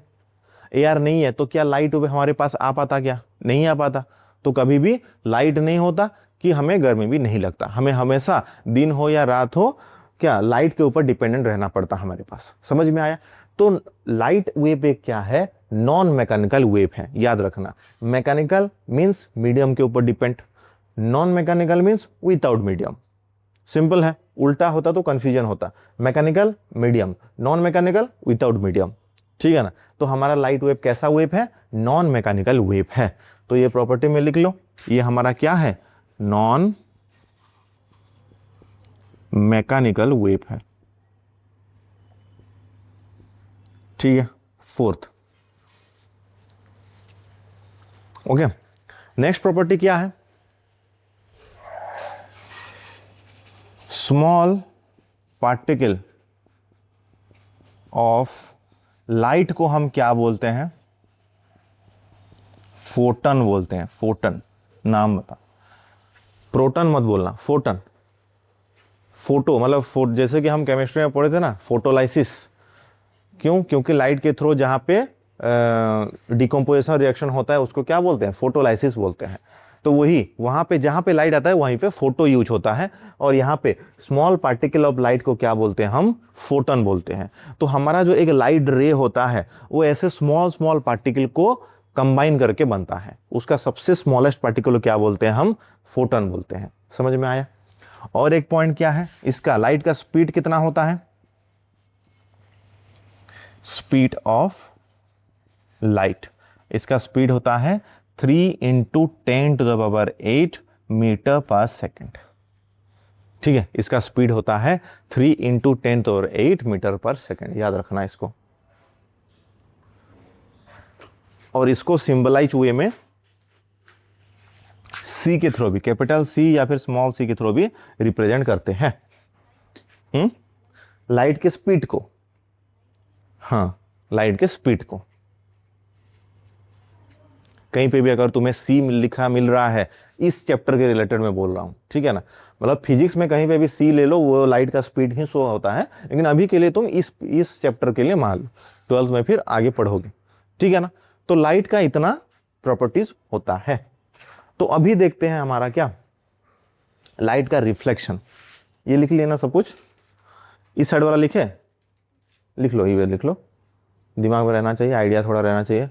एयर नहीं है, तो क्या लाइट वेव हमारे पास आ पाता, क्या नहीं आ पाता। तो कभी भी लाइट नहीं होता कि हमें गर्मी भी नहीं लगता, हमें हमेशा दिन हो या रात हो क्या लाइट के ऊपर डिपेंडेंट रहना पड़ता हमारे पास। समझ में आया। तो लाइट वेव एक क्या है, नॉन मैकेनिकल वेव है, याद रखना। मैकेनिकल मींस मीडियम के ऊपर depend, non mechanical means without medium. Simple है, उल्टा होता तो कंफ्यूजन होता, mechanical medium, non mechanical without medium, ठीक है ना। तो हमारा लाइट वेव कैसा वेव है, नॉन मैकेनिकल वेव है। तो ये प्रॉपर्टी में लिख लो, ये हमारा क्या है, नॉन मैकेनिकल वेव है, ठीक है। Fourth, okay. नेक्स्ट प्रॉपर्टी क्या है, स्मॉल पार्टिकल ऑफ लाइट को हम क्या बोलते हैं, फोटन बोलते हैं। फोटन, नाम बता, प्रोटन मत बोलना, फोटन। फोटो मतलब जैसे कि हम केमिस्ट्री में पढ़े थे ना, फोटोलाइसिस। क्यों, क्योंकि लाइट के थ्रू जहां पे डिकम्पोजिशन रिएक्शन होता है उसको क्या बोलते हैं, फोटोलाइसिस बोलते हैं। तो वही वहां पे जहां पे लाइट आता है वहीं पे फोटो यूज होता है, और यहाँ पे स्मॉल पार्टिकल ऑफ लाइट को क्या बोलते हैं, हम फोटन बोलते हैं। तो हमारा जो एक लाइट रे होता है वो ऐसे स्मॉल स्मॉल पार्टिकल को कंबाइन करके बनता है, उसका सबसे स्मॉलेस्ट पार्टिकल क्या बोलते हैं, हम फोटन बोलते हैं। समझ में आया। और एक पॉइंट क्या है इसका, लाइट का स्पीड कितना होता है, स्पीड ऑफ लाइट, इसका स्पीड होता है 3 × 10⁸ मीटर पर सेकेंड, ठीक है। इसका स्पीड होता है 3 × 10⁸ मीटर पर सेकेंड, याद रखना इसको। और इसको सिंबलाइज वे में सी के थ्रू भी, कैपिटल सी या फिर स्मॉल सी के थ्रू भी रिप्रेजेंट करते हैं लाइट के स्पीड को, हाँ लाइट के स्पीड को। कहीं पे भी अगर तुम्हें सी लिखा मिल रहा है, इस चैप्टर के रिलेटेड मैं बोल रहा हूँ, ठीक है ना। मतलब फिजिक्स में कहीं पे भी सी ले लो, वो लाइट का स्पीड ही शो होता है, लेकिन अभी के लिए तुम इस चैप्टर के लिए मान लो, 12th में फिर आगे पढ़ोगे, ठीक है ना। तो लाइट का इतना प्रॉपर्टीज होता है। तो अभी देखते हैं हमारा क्या, लाइट का रिफ्लेक्शन। ये लिख लेना सब कुछ, इस साइड वाला लिखे, लिख लो, ये लिख लो, दिमाग में रहना चाहिए, आइडिया थोड़ा रहना चाहिए।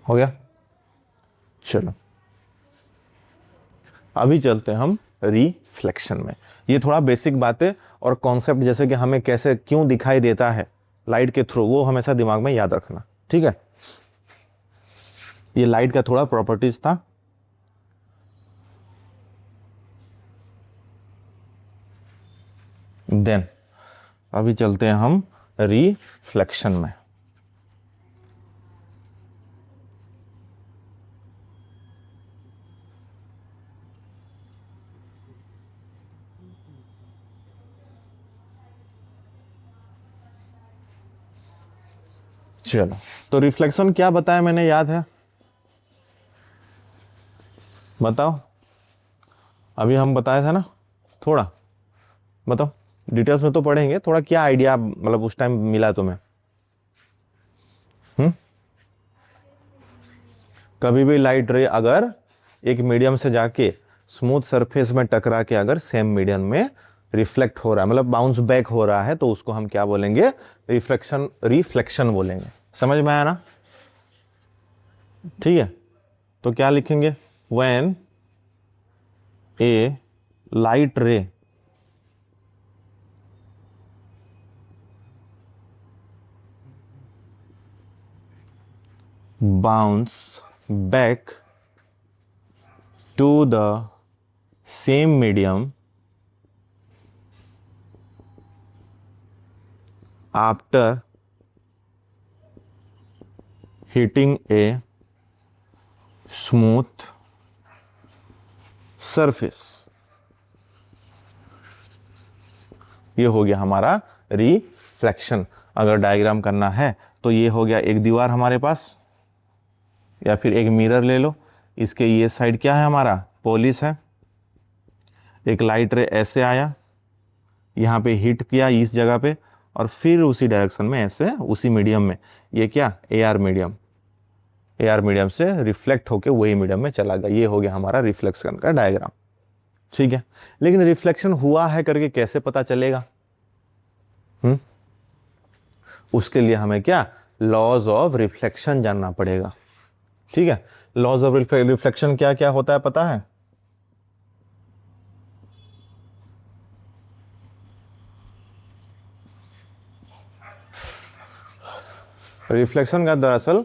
हो गया, चलो अभी चलते हैं हम रिफ्लेक्शन में। ये थोड़ा बेसिक बातें और कॉन्सेप्ट, जैसे कि हमें कैसे क्यों दिखाई देता है लाइट के थ्रू, वो हमेशा दिमाग में याद रखना, ठीक है। ये लाइट का थोड़ा प्रॉपर्टीज था। देन अभी चलते हैं हम रिफ्लेक्शन में। चलो, तो रिफ्लेक्शन क्या बताया मैंने, याद है? बताओ, अभी हम बताया था ना, थोड़ा बताओ, डिटेल्स में तो पढ़ेंगे, थोड़ा क्या आइडिया मतलब उस टाइम मिला तुम्हें? कभी भी लाइट रे अगर एक मीडियम से जाके स्मूथ सरफेस में टकरा के अगर सेम मीडियम में रिफ्लेक्ट हो रहा है, मतलब बाउंस बैक हो रहा है, तो उसको हम क्या बोलेंगे? रिफ्लेक्शन बोलेंगे। समझ में आया ना? ठीक है, तो क्या लिखेंगे? व्हेन ए लाइट रे bounce back to the same medium after hitting a smooth surface, ये हो गया हमारा रिफ्लेक्शन। अगर डायग्राम करना है तो ये हो गया एक दीवार हमारे पास, या फिर एक मिरर ले लो, इसके ये साइड क्या है हमारा? पॉलिश है। एक लाइट रे ऐसे आया, यहाँ पे हिट किया इस जगह पे, और फिर उसी डायरेक्शन में ऐसे उसी मीडियम में, ये क्या? एआर मीडियम, एआर मीडियम से रिफ्लेक्ट होके वही मीडियम में चला गया। ये हो गया हमारा रिफ्लेक्शन का डायग्राम, ठीक है। लेकिन रिफ्लेक्शन हुआ है करके कैसे पता चलेगा? उसके लिए हमें क्या? लॉज ऑफ रिफ्लेक्शन जानना पड़ेगा, ठीक है। लॉज ऑफ रिफ्लेक्शन क्या क्या होता है पता है? रिफ्लेक्शन का दरअसल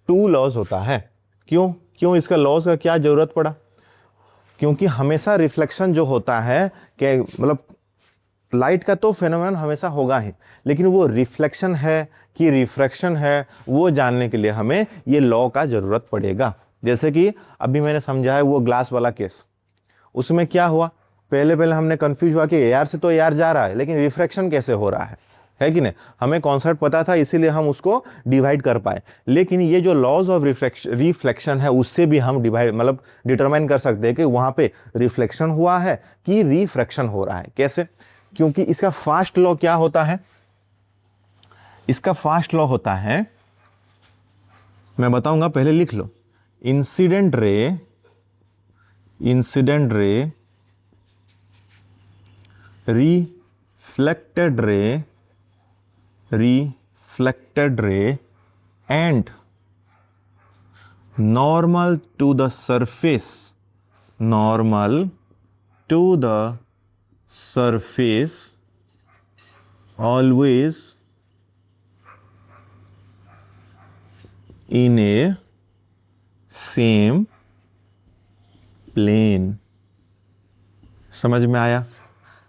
2 लॉज होता है। क्यों क्यों इसका लॉज का क्या जरूरत पड़ा? क्योंकि हमेशा रिफ्लेक्शन जो होता है कि मतलब लाइट का तो फेनोमेनन हमेशा होगा ही, लेकिन वो रिफ्लेक्शन है कि रिफ्रैक्शन है, वो जानने के लिए हमें ये लॉ का जरूरत पड़ेगा। जैसे कि अभी मैंने समझाया वो ग्लास वाला केस, उसमें क्या हुआ? पहले हमने कंफ्यूज हुआ कि एआर से तो एआर जा रहा है, लेकिन रिफ्रैक्शन कैसे हो रहा है कि नहीं? हमें कॉन्सेप्ट पता था, इसीलिए हम उसको डिवाइड कर पाए। लेकिन ये जो लॉज ऑफ रिफ्लेक्शन है, उससे भी हम डिवाइड मतलब डिटरमाइन कर सकते हैं कि वहां पे रिफ्लेक्शन हुआ है कि रिफ्रैक्शन हो रहा है। कैसे? क्योंकि इसका फास्ट लॉ क्या होता है? इसका फास्ट लॉ होता है, मैं बताऊंगा, पहले लिख लो। Incident ray reflected ray and normal to the surface normal to the surface always in a same plane. समझ में आया?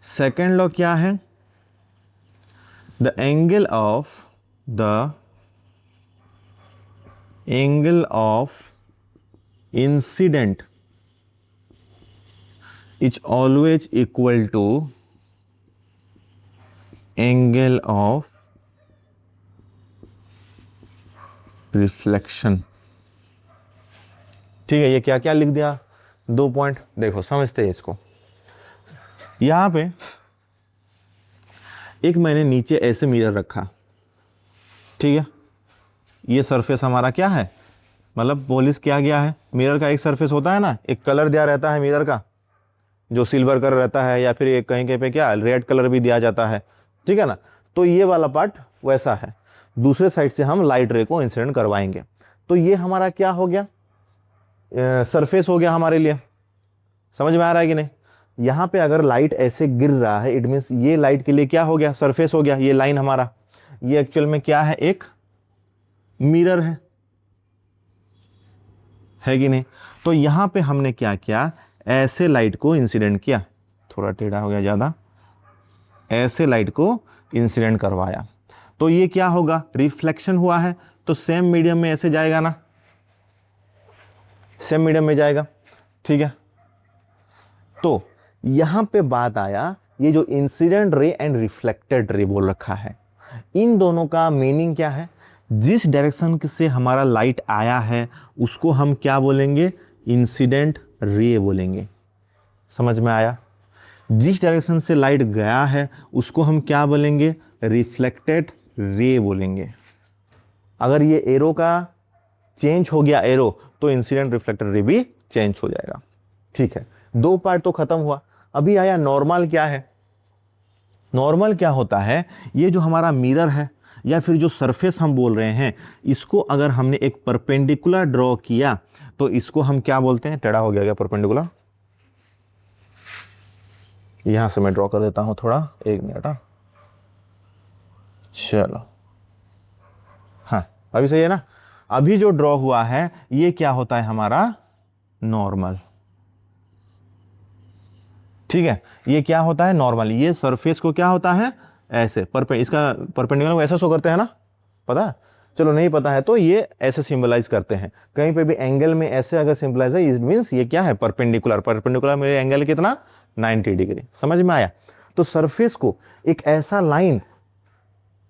सेकेंड लॉ क्या है? The angle of incident is always equal to angle of reflection. ठीक है, ये क्या क्या लिख दिया? 2 पॉइंट। देखो समझते हैं इसको। यहां पे एक मैंने नीचे ऐसे मिरर रखा, ठीक है, ये सरफेस हमारा क्या है, मतलब पॉलिश किया गया है। मिरर का एक सरफेस होता है ना, एक कलर दिया रहता है मिरर का, जो सिल्वर कलर रहता है, या फिर एक कहीं कहीं पे क्या रेड कलर भी दिया जाता है, ठीक है ना। तो ये वाला पार्ट वैसा है। दूसरे साइड से हम लाइट रे को इंसिडेंट करवाएंगे। तो ये हमारा क्या हो गया, सरफेस हो गया हमारे लिए। समझ में आ रहा है कि नहीं? यहाँ पे अगर लाइट ऐसे गिर रहा है, इट मीन्स ये लाइट के लिए क्या हो गया, सरफेस हो गया। ये लाइन हमारा, ये एक्चुअल में क्या है, एक मिरर है कि नहीं? तो यहाँ पे हमने क्या किया, ऐसे लाइट को इंसिडेंट किया, थोड़ा टेढ़ा हो गया ज़्यादा, ऐसे लाइट को इंसिडेंट करवाया। तो ये क्या होगा, रिफ्लेक्शन हुआ है, तो सेम मीडियम में ऐसे जाएगा ना, सेम मीडियम में जाएगा, ठीक है। तो यहां पे बात आया, ये जो incident ray and reflected ray बोल रखा है, इन दोनों का मीनिंग क्या है? जिस डायरेक्शन से हमारा लाइट आया है उसको हम क्या बोलेंगे, इंसिडेंट रे बोलेंगे। समझ में आया? जिस डायरेक्शन से लाइट गया है उसको हम क्या बोलेंगे, रिफ्लेक्टेड रे बोलेंगे। अगर ये एरो का चेंज हो गया एरो, तो इंसिडेंट रिफ्लेक्टेड रे भी चेंज हो जाएगा। ठीक है, 2 पार्ट तो खत्म हुआ। अभी आया नॉर्मल। क्या है नॉर्मल? क्या होता है, ये जो हमारा मिरर है या फिर जो सरफेस हम बोल रहे हैं, इसको अगर हमने एक परपेंडिकुलर ड्रॉ किया तो इसको हम क्या बोलते हैं, टेढ़ा हो गया क्या परपेंडिकुलर? यहां से मैं ड्रॉ कर देता हूं थोड़ा, 1 मिनट। चलो, हाँ अभी सही है ना? अभी जो ड्रॉ हुआ है ये क्या होता है, हमारा नॉर्मल। ठीक है, ये क्या होता है, नॉर्मल। ये सरफेस को क्या होता है, ऐसे इसका परपेंडिकुलर ऐसा शो करते हैं ना, पता है? चलो नहीं पता है तो ये ऐसे सिंबलाइज करते हैं। कहीं पे भी एंगल में ऐसे अगर सिंबलाइज है, इट मींस ये क्या है, परपेंडिकुलर। परपेंडिकुलर में एंगल कितना, 90 डिग्री। समझ में आया? तो सरफेस को एक ऐसा लाइन,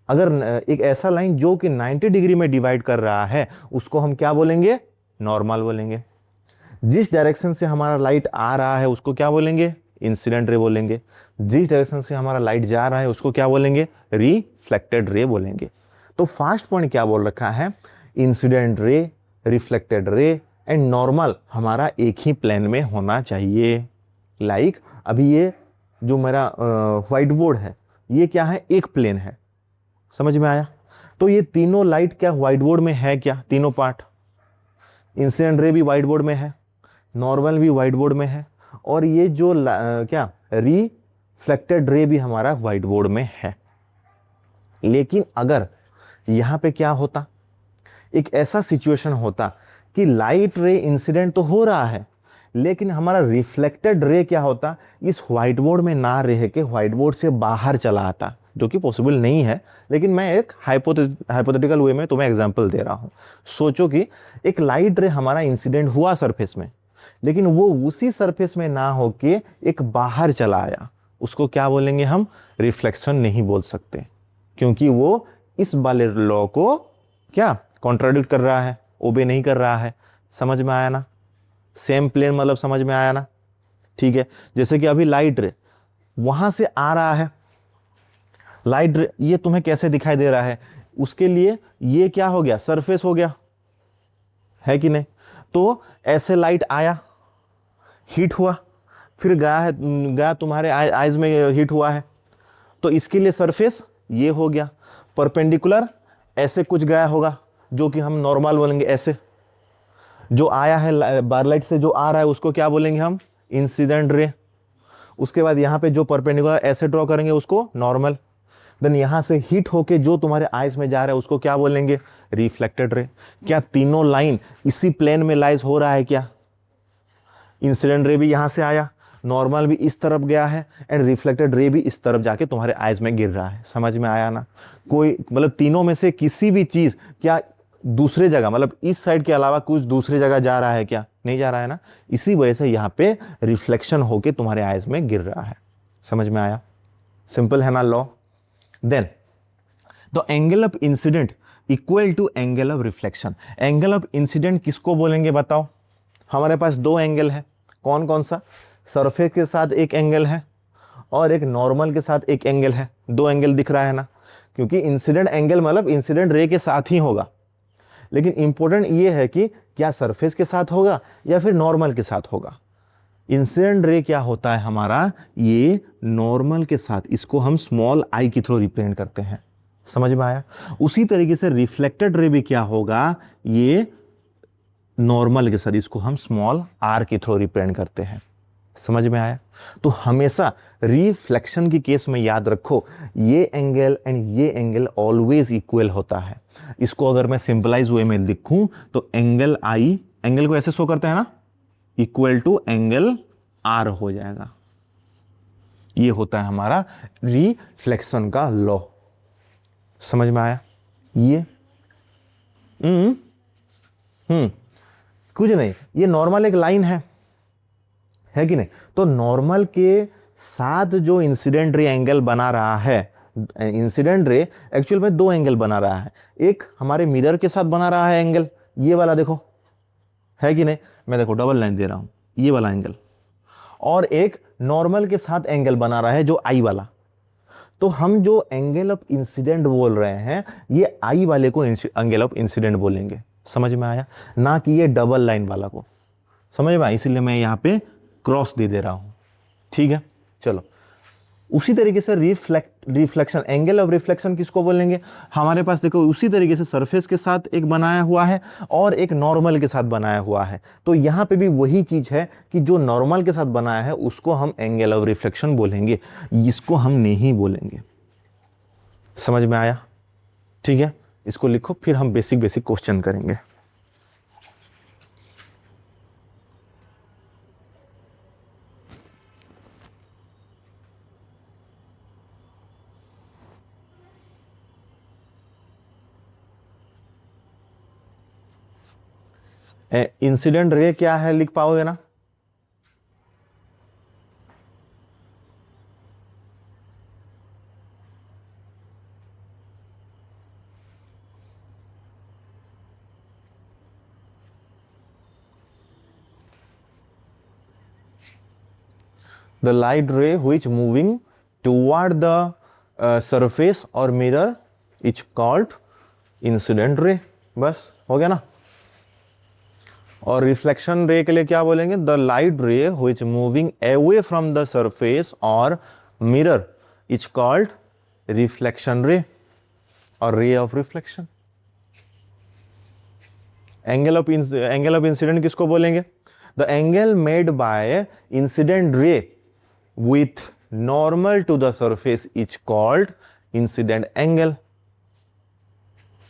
अगर एक ऐसा लाइन जो कि 90 डिग्री में डिवाइड कर रहा है, उसको हम क्या बोलेंगे, नॉर्मल बोलेंगे। जिस डायरेक्शन से हमारा लाइट आ रहा है उसको क्या बोलेंगे, इंसिडेंट रे बोलेंगे। जिस डायरेक्शन से हमारा लाइट जा रहा है उसको क्या बोलेंगे, रिफ्लेक्टेड रे बोलेंगे। तो फर्स्ट पॉइंट क्या बोल रखा है, incident ray, reflected ray and normal हमारा एक ही प्लेन में होना चाहिए। लाइक अभी ये जो मेरा व्हाइट बोर्ड है, ये क्या है, एक प्लेन है। समझ में आया? तो ये तीनों लाइट क्या व्हाइट बोर्ड में है, क्या तीनों पार्ट, इंसिडेंट रे भी व्हाइट बोर्ड में है, नॉर्मल भी व्हाइट बोर्ड में है, और ये जो क्या रिफ्लेक्टेड रे भी हमारा व्हाइट बोर्ड में है। लेकिन अगर यहां पे क्या होता, एक ऐसा सिचुएशन होता कि लाइट रे इंसिडेंट तो हो रहा है, लेकिन हमारा रिफ्लेक्टेड रे क्या होता, इस व्हाइट बोर्ड में ना रह के व्हाइट बोर्ड से बाहर चला आता, जो कि पॉसिबल नहीं है। लेकिन मैं एक हाइपोथेटिकल वे में तुम्हें एग्जांपल दे रहा हूं। सोचो कि एक लाइट रे हमारा इंसिडेंट हुआ सरफेस में, लेकिन वो उसी सरफेस में ना होके एक बाहर चला आया, उसको क्या बोलेंगे हम, रिफ्लेक्शन नहीं बोल सकते, क्योंकि वो इस वाले लॉ को क्या कॉन्ट्राडिक्ट कर रहा है, ओबे नहीं कर रहा है। समझ में आया ना? सेम प्लेन मतलब समझ में आया ना? ठीक है, जैसे कि अभी लाइट रे वहां से आ रहा है, लाइट रे ये तुम्हें कैसे दिखाई दे रहा है, उसके लिए ये क्या हो गया, सरफेस हो गया, है कि नहीं? तो ऐसे लाइट आया, हीट हुआ, फिर गया तुम्हारे आइज में हीट हुआ है, तो इसके लिए सरफेस ये हो गया। परपेंडिकुलर ऐसे कुछ गया होगा जो कि हम नॉर्मल बोलेंगे, ऐसे जो आया है बारलाइट से जो आ रहा है उसको क्या बोलेंगे हम, इंसिडेंट रे। उसके बाद यहाँ पे जो परपेंडिकुलर ऐसे ड्रॉ करेंगे उसको नॉर्मल। देन यहाँ से हिट होके जो तुम्हारे आइज में जा रहा है उसको क्या बोलेंगे, रिफ्लेक्टेड रे। क्या तीनों लाइन इसी प्लेन में लाइज हो रहा है क्या, इंसिडेंट रे भी यहाँ से आया, नॉर्मल भी इस तरफ गया है, एंड रिफ्लेक्टेड रे भी इस तरफ जाके तुम्हारे आइज में गिर रहा है। समझ में आया ना, कोई मतलब तीनों में से किसी भी चीज क्या दूसरे जगह मतलब इस साइड के अलावा कुछ दूसरी जगह जा रहा है क्या, नहीं जा रहा है ना, इसी वजह से यहाँ पे रिफ्लेक्शन होके तुम्हारे आइज में गिर रहा है। समझ में आया, सिंपल है ना law. Then the angle of incident equal to angle of reflection. Angle of incident किसको बोलेंगे बताओ, हमारे पास दो एंगल है, कौन कौन सा, सरफेस के साथ एक एंगल है और एक नॉर्मल के साथ एक एंगल है। दो एंगल दिख रहा है ना, क्योंकि इंसिडेंट एंगल मतलब इंसिडेंट रे के साथ ही होगा, लेकिन इंपॉर्टेंट ये है कि क्या सरफेस के साथ होगा या फिर नॉर्मल के साथ होगा। इंसिडेंट रे क्या होता है हमारा, ये नॉर्मल के साथ, इसको हम स्मॉल आई के थ्रू रिप्रेजेंट करते हैं। समझ में आया। उसी तरीके से रिफ्लेक्टेड रे भी क्या होगा, ये नॉर्मल के साथ, इसको हम स्मॉल आर के थ्रू रिप्रेजेंट करते हैं। समझ में आया। तो हमेशा रिफ्लेक्शन की केस में याद रखो, ये एंगल एंड ये एंगल ऑलवेज इक्वल होता है। इसको अगर मैं सिंपलाइज वे में लिखूं तो एंगल आई, एंगल को ऐसे शो करते हैं ना, इक्वल टू एंगल आर हो जाएगा। ये होता है हमारा रिफ्लेक्शन का लॉ। समझ में आया। ये कुछ नहीं, ये नॉर्मल एक लाइन है कि नहीं। तो नॉर्मल के साथ जो इंसिडेंट रे एंगल बना रहा है, इंसिडेंट रे एक्चुअल में दो एंगल बना रहा है। एक हमारे मिरर के साथ बना रहा है एंगल, ये वाला देखो, है कि नहीं। मैं देखो डबल लाइन दे रहा हूं, ये वाला एंगल, और एक नॉर्मल के साथ एंगल बना रहा है जो आई वाला। तो हम जो एंगल ऑफ इंसिडेंट बोल रहे हैं, ये आई वाले को एंगल ऑफ इंसिडेंट बोलेंगे। समझ में आया ना, कि ये डबल लाइन वाला को। समझ में आया, इसीलिए मैं यहां पे क्रॉस दे रहा हूं। ठीक है, चलो। उसी तरीके से रिफ्लेक्शन, एंगल ऑफ रिफ्लेक्शन किसको बोलेंगे, हमारे पास देखो उसी तरीके से सरफेस के साथ एक बनाया हुआ है और एक नॉर्मल के साथ बनाया हुआ है। तो यहां पे भी वही चीज है कि जो नॉर्मल के साथ बनाया है उसको हम एंगल ऑफ रिफ्लेक्शन बोलेंगे, इसको हम नहीं बोलेंगे। समझ में आया। ठीक है, इसको लिखो, फिर हम बेसिक क्वेश्चन करेंगे। इंसिडेंट रे क्या है लिख पाओगे ना, the light ray which moving toward the surface or mirror is called incident ray। बस हो गया ना। और रिफ्लेक्शन रे के लिए क्या बोलेंगे, द लाइट रे which moving away from the surface or mirror is called reflection ray और ray of reflection। Angle of incident किसको बोलेंगे, the angle made by incident रे with normal to the surface is called incident angle।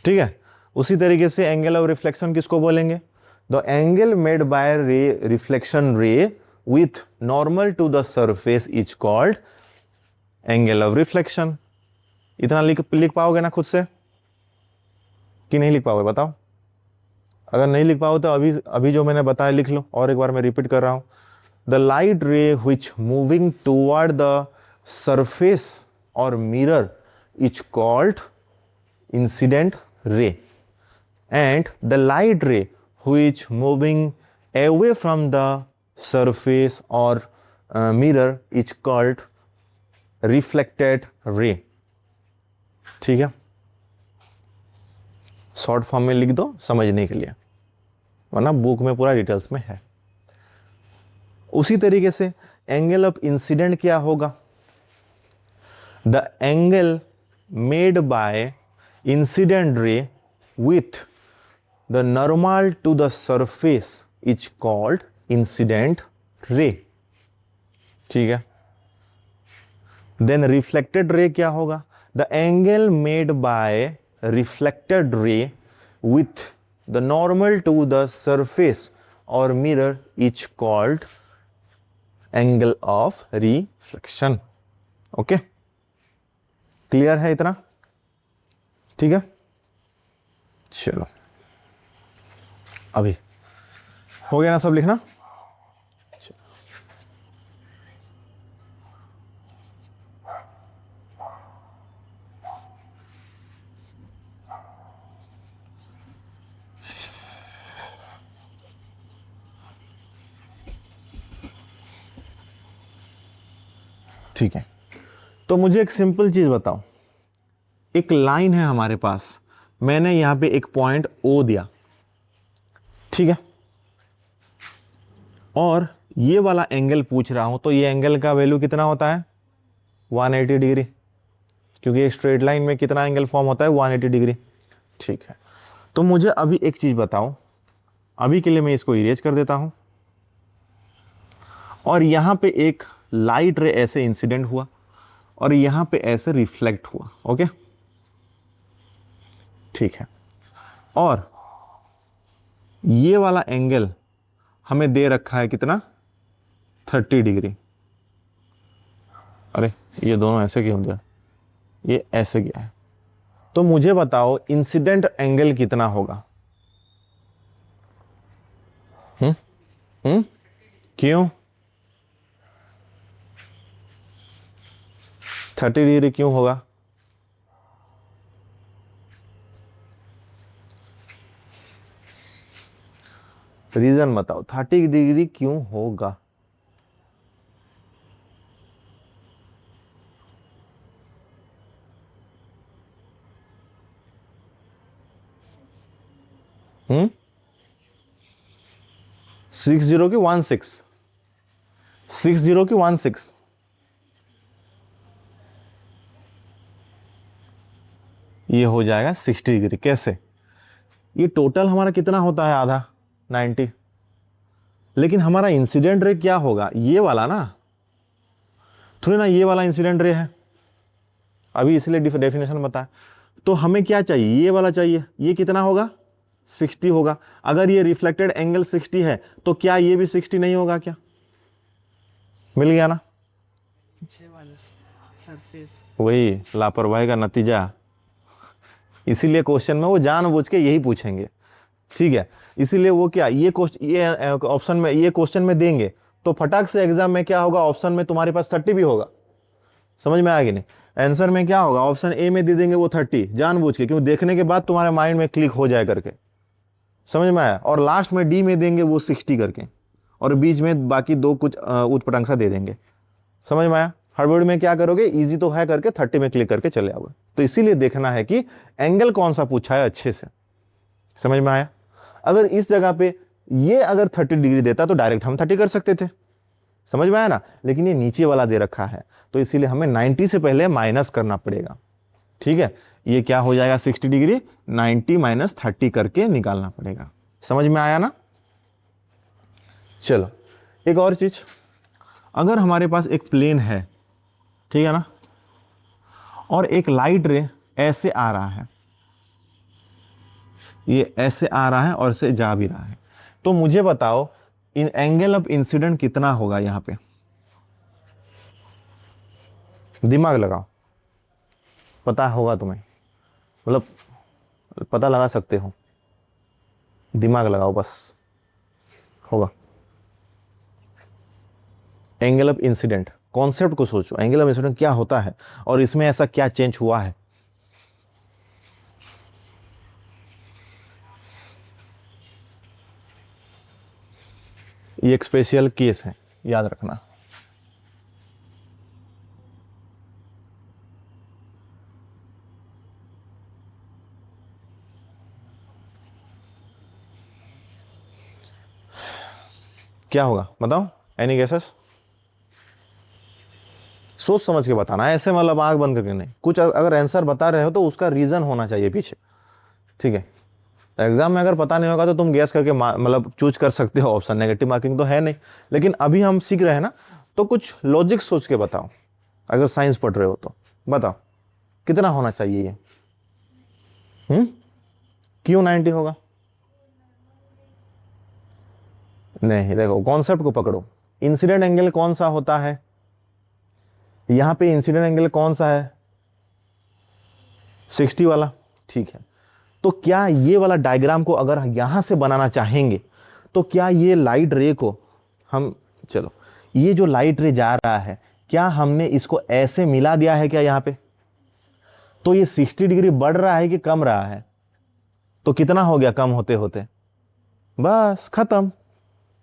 ठीक है। उसी तरीके से angle of reflection किसको बोलेंगे, द एंगल मेड बाय रे रिफ्लेक्शन रे with normal to the surface is called angle of reflection. इतना लिख पाओगे ना खुद से कि नहीं लिख पाओगे बताओ। अगर नहीं लिख पाओ तो अभी जो मैंने बताया लिख लो, और एक बार मैं रिपीट कर रहा हूं। The light ray which moving toward the surface or mirror is called incident ray, and the light ray which moving away from the surface or mirror is called reflected ray। ठीक है, short form में लिख दो समझने के लिए, वरना book में पूरा डिटेल्स में है। उसी तरीके से एंगल ऑफ इंसिडेंट क्या होगा, the angle made by incident ray with the normal to the surface is called incident ray, ठीक है। देन रिफ्लेक्टेड रे क्या होगा? The angle made by reflected ray with the normal to the surface और mirror is called angle of reflection. Okay, clear है इतना? ठीक है, चलो अभी हो गया ना सब लिखना? ठीक है, तो मुझे एक सिंपल चीज बताओ। एक लाइन है हमारे पास, मैंने यहां पे एक पॉइंट O दिया, ठीक है, और ये वाला एंगल पूछ रहा हूं, तो ये एंगल का वैल्यू कितना होता है? 180 डिग्री, क्योंकि एक स्ट्रेट लाइन में कितना एंगल फॉर्म होता है? 180 डिग्री, ठीक है। तो मुझे अभी एक चीज बताओ, अभी के लिए मैं इसको इरेज कर देता हूं, और यहां पे एक लाइट रे ऐसे इंसिडेंट हुआ और यहां पे ऐसे रिफ्लेक्ट हुआ, ओके, ठीक है। और ये वाला एंगल हमें दे रखा है कितना? 30 डिग्री। अरे ये दोनों ऐसे क्यों दिया? ये ऐसे गया है। तो मुझे बताओ इंसिडेंट एंगल कितना होगा? क्यों 30 डिग्री क्यों होगा? रीजन बताओ, 30 डिग्री क्यों होगा? हम्म 60 की 16, 60 की 16, ये हो जाएगा 60 डिग्री। कैसे? ये टोटल हमारा कितना होता है? आधा, 90। लेकिन हमारा इंसिडेंट रे क्या होगा? ये वाला ना, थोड़ी ना ये वाला इंसिडेंट रे है, अभी इसलिए डेफिनेशन बताया। तो हमें क्या चाहिए? ये वाला चाहिए। ये कितना होगा? 60 होगा। अगर ये रिफ्लेक्टेड एंगल 60 है तो क्या ये भी 60 नहीं होगा? क्या मिल गया ना? वही लापरवाही का नतीजा। इसीलिए क्वेश्चन में वो जानबूझ के यही पूछेंगे, ठीक है। इसीलिए वो क्या, ये ऑप्शन में, ये क्वेश्चन में देंगे तो फटाक से एग्जाम में क्या होगा? ऑप्शन में तुम्हारे पास 30 भी होगा। समझ में आया कि नहीं? आंसर में क्या होगा? ऑप्शन ए में दे देंगे वो 30 जानबूझ के, क्यों? देखने के बाद तुम्हारे माइंड में क्लिक हो जाए करके। समझ में आया? और लास्ट में डी में देंगे वो 60 करके, और बीच में बाकी दो कुछ उत्पटांग दे देंगे। समझ में आया? हड़बड़ में क्या करोगे? इजी तो है करके 30 में क्लिक करके चले आओगे। तो इसीलिए देखना है कि एंगल कौन सा पूछा है अच्छे से। समझ में आया? अगर इस जगह पे ये अगर 30 डिग्री देता तो डायरेक्ट हम 30 कर सकते थे। समझ में आया ना? लेकिन ये नीचे वाला दे रखा है, तो इसीलिए हमें 90 से पहले माइनस करना पड़ेगा, ठीक है। ये क्या हो जाएगा? 60 डिग्री, 90 माइनस 30 करके निकालना पड़ेगा। समझ में आया ना? चलो एक और चीज, अगर हमारे पास एक प्लेन है, ठीक है ना, और एक लाइट रे ऐसे आ रहा है, ये ऐसे आ रहा है और ऐसे जा भी रहा है, तो मुझे बताओ इन एंगल ऑफ इंसिडेंट कितना होगा? यहां पे दिमाग लगाओ, पता होगा तुम्हें, मतलब पता लगा सकते हो, दिमाग लगाओ बस, होगा। एंगल ऑफ इंसिडेंट, कॉन्सेप्ट को सोचो, एंगल ऑफ इंसिडेंट क्या होता है और इसमें ऐसा क्या चेंज हुआ है? ये एक स्पेशल केस है, याद रखना। क्या होगा बताओ? Any guesses? सोच समझ के बताना, ऐसे मतलब आंख बंद करके नहीं। कुछ अगर आंसर बता रहे हो तो उसका रीजन होना चाहिए पीछे, ठीक है। एग्जाम में अगर पता नहीं होगा तो तुम गैस करके मतलब चूज कर सकते हो ऑप्शन, नेगेटिव मार्किंग तो है नहीं। लेकिन अभी हम सीख रहे हैं ना, तो कुछ लॉजिक सोच के बताओ। अगर साइंस पढ़ रहे हो तो बताओ कितना होना चाहिए ये? क्यों 90 होगा? नहीं, देखो कॉन्सेप्ट को पकड़ो। इंसिडेंट एंगल कौन सा होता है? यहां पे इंसिडेंट एंगल कौन सा है? 60 वाला, ठीक है। तो क्या ये वाला डायग्राम को अगर यहां से बनाना चाहेंगे तो क्या ये लाइट रे को हम, चलो ये जो लाइट रे जा रहा है, क्या हमने इसको ऐसे मिला दिया है क्या यहां पे? तो ये 60 डिग्री बढ़ रहा है कि कम रहा है? तो कितना हो गया कम होते होते? बस खत्म,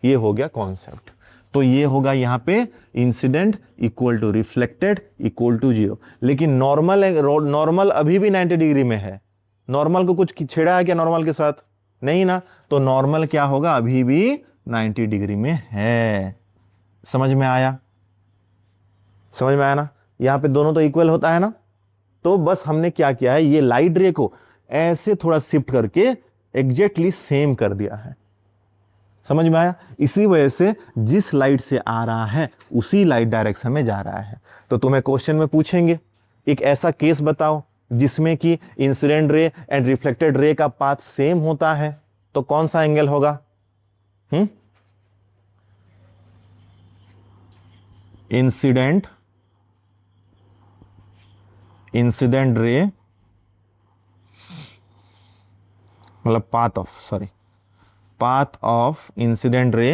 ये हो गया कॉन्सेप्ट। तो ये होगा यहां पे incident equal to reflected equal to 0। लेकिन नॉर्मल अभी भी 90 डिग्री में है। नॉर्मल को कुछ छेड़ा है क्या नॉर्मल के साथ? नहीं ना। तो नॉर्मल क्या होगा? अभी भी 90 डिग्री में है। समझ में आया? समझ में आया ना? यहां पे दोनों तो इक्वल होता है ना। तो बस हमने क्या किया है, ये लाइट रे को ऐसे थोड़ा शिफ्ट करके एग्जैक्टली सेम कर दिया है। समझ में आया? इसी वजह से जिस लाइट से आ रहा है उसी लाइट डायरेक्शन में जा रहा है। तो तुम्हें क्वेश्चन में पूछेंगे एक ऐसा केस बताओ जिसमें कि incident ray and reflected ray का पाथ सेम होता है, तो कौन सा एंगल होगा? इंसिडेंट रे मतलब path of incident ray